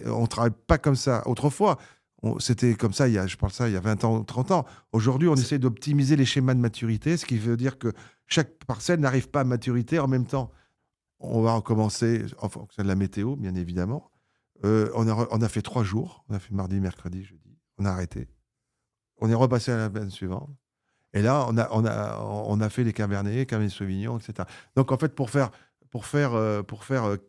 On ne travaille pas comme ça. Autrefois, c'était comme ça, il y a 20 ans, 30 ans. Aujourd'hui, on essaie d'optimiser les schémas de maturité, ce qui veut dire que chaque parcelle n'arrive pas à maturité en même temps. On va recommencer en fonction de la météo, bien évidemment. On a fait 3 jours. On a fait mardi, mercredi, jeudi. On a arrêté. On est repassé à la semaine suivante. Et là, on a fait les Cabernet Sauvignon, etc. Donc, en fait, pour faire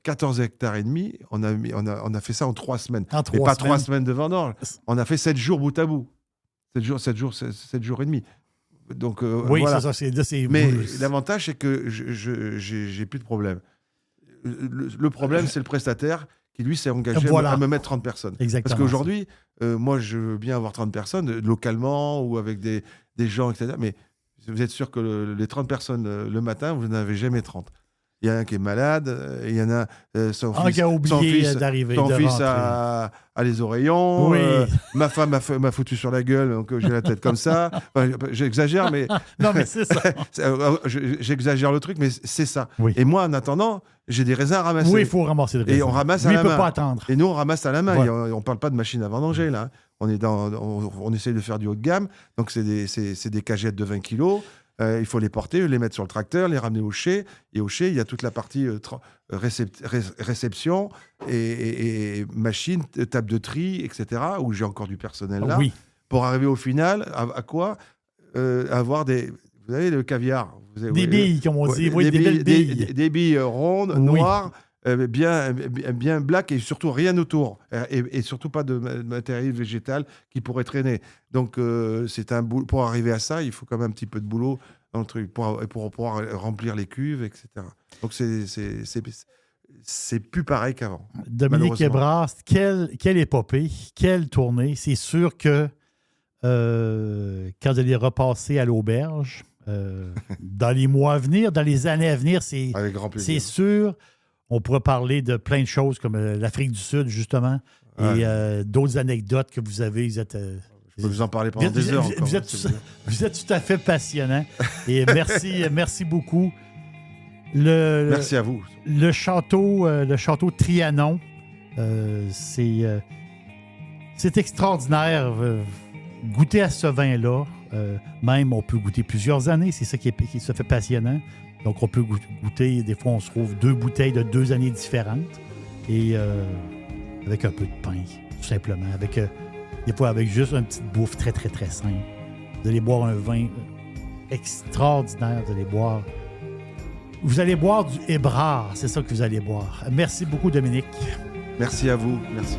14 hectares et demi, on a fait ça en 3 semaines. Mais pas 3 semaines de vendange. On a fait 7 jours bout à bout. 7 jours et demi. Donc, oui, voilà. c'est ça. Mais l'avantage, c'est que j'ai plus de problème. Le problème, c'est le prestataire qui, lui, s'est engagé à me mettre 30 personnes. Exactement. Parce qu'aujourd'hui, moi, je veux bien avoir 30 personnes, localement ou avec des gens, etc. Mais vous êtes sûr que les 30 personnes le matin, vous n'en avez jamais 30. Il y en a un qui est malade, il y en a son fils a les oreillons, oui. Ma femme m'a foutu sur la gueule, donc j'ai la tête comme ça. Enfin, j'exagère, mais... Non, mais c'est ça. J'exagère le truc, mais c'est ça. Oui. Et moi, en attendant, j'ai des raisins à ramasser. Oui, il faut ramasser le raisin. Et on ramasse à la main. Lui, il ne peut pas attendre. Et nous, on ramasse à la main. Voilà. On ne parle pas de machine à vendanger, là. On essaie de faire du haut de gamme. Donc, c'est des cagettes de 20 kilos. Il faut les porter, les mettre sur le tracteur, les ramener au chai. Et au chai, il y a toute la partie réception et machine, table de tri, etc., où j'ai encore du personnel là. Oui. Pour arriver au final, à quoi avoir des... Vous avez le caviar. Des billes, comme on dit. Oui, des belles billes. Des billes rondes, noires, bien black et surtout rien autour. Et surtout pas de matériel végétal qui pourrait traîner. Donc, c'est un boulot. Pour arriver à ça, il faut quand même un petit peu de boulot dans le truc pour pouvoir remplir les cuves, etc. Donc, c'est plus pareil qu'avant. Dominique Ebras, quelle épopée, quelle tournée. C'est sûr que quand vous allez repasser à l'auberge, dans les mois à venir, dans les années à venir, c'est sûr. On pourra parler de plein de choses comme l'Afrique du Sud, justement, et d'autres anecdotes que vous avez. Je peux vous en parler pendant des heures encore. Vous êtes tout à fait passionnant. Et merci beaucoup. Merci à vous. Le château Trianon, C'est extraordinaire. Goûter à ce vin-là, même on peut goûter plusieurs années, c'est ça qui se fait passionnant. Donc on peut goûter, des fois on se trouve 2 bouteilles de 2 années différentes et avec un peu de pain, tout simplement. Des fois avec juste une petite bouffe très très très simple. Vous allez boire un vin extraordinaire, vous allez boire du Hébrard, c'est ça que vous allez boire. Merci beaucoup Dominique. Merci à vous. Merci.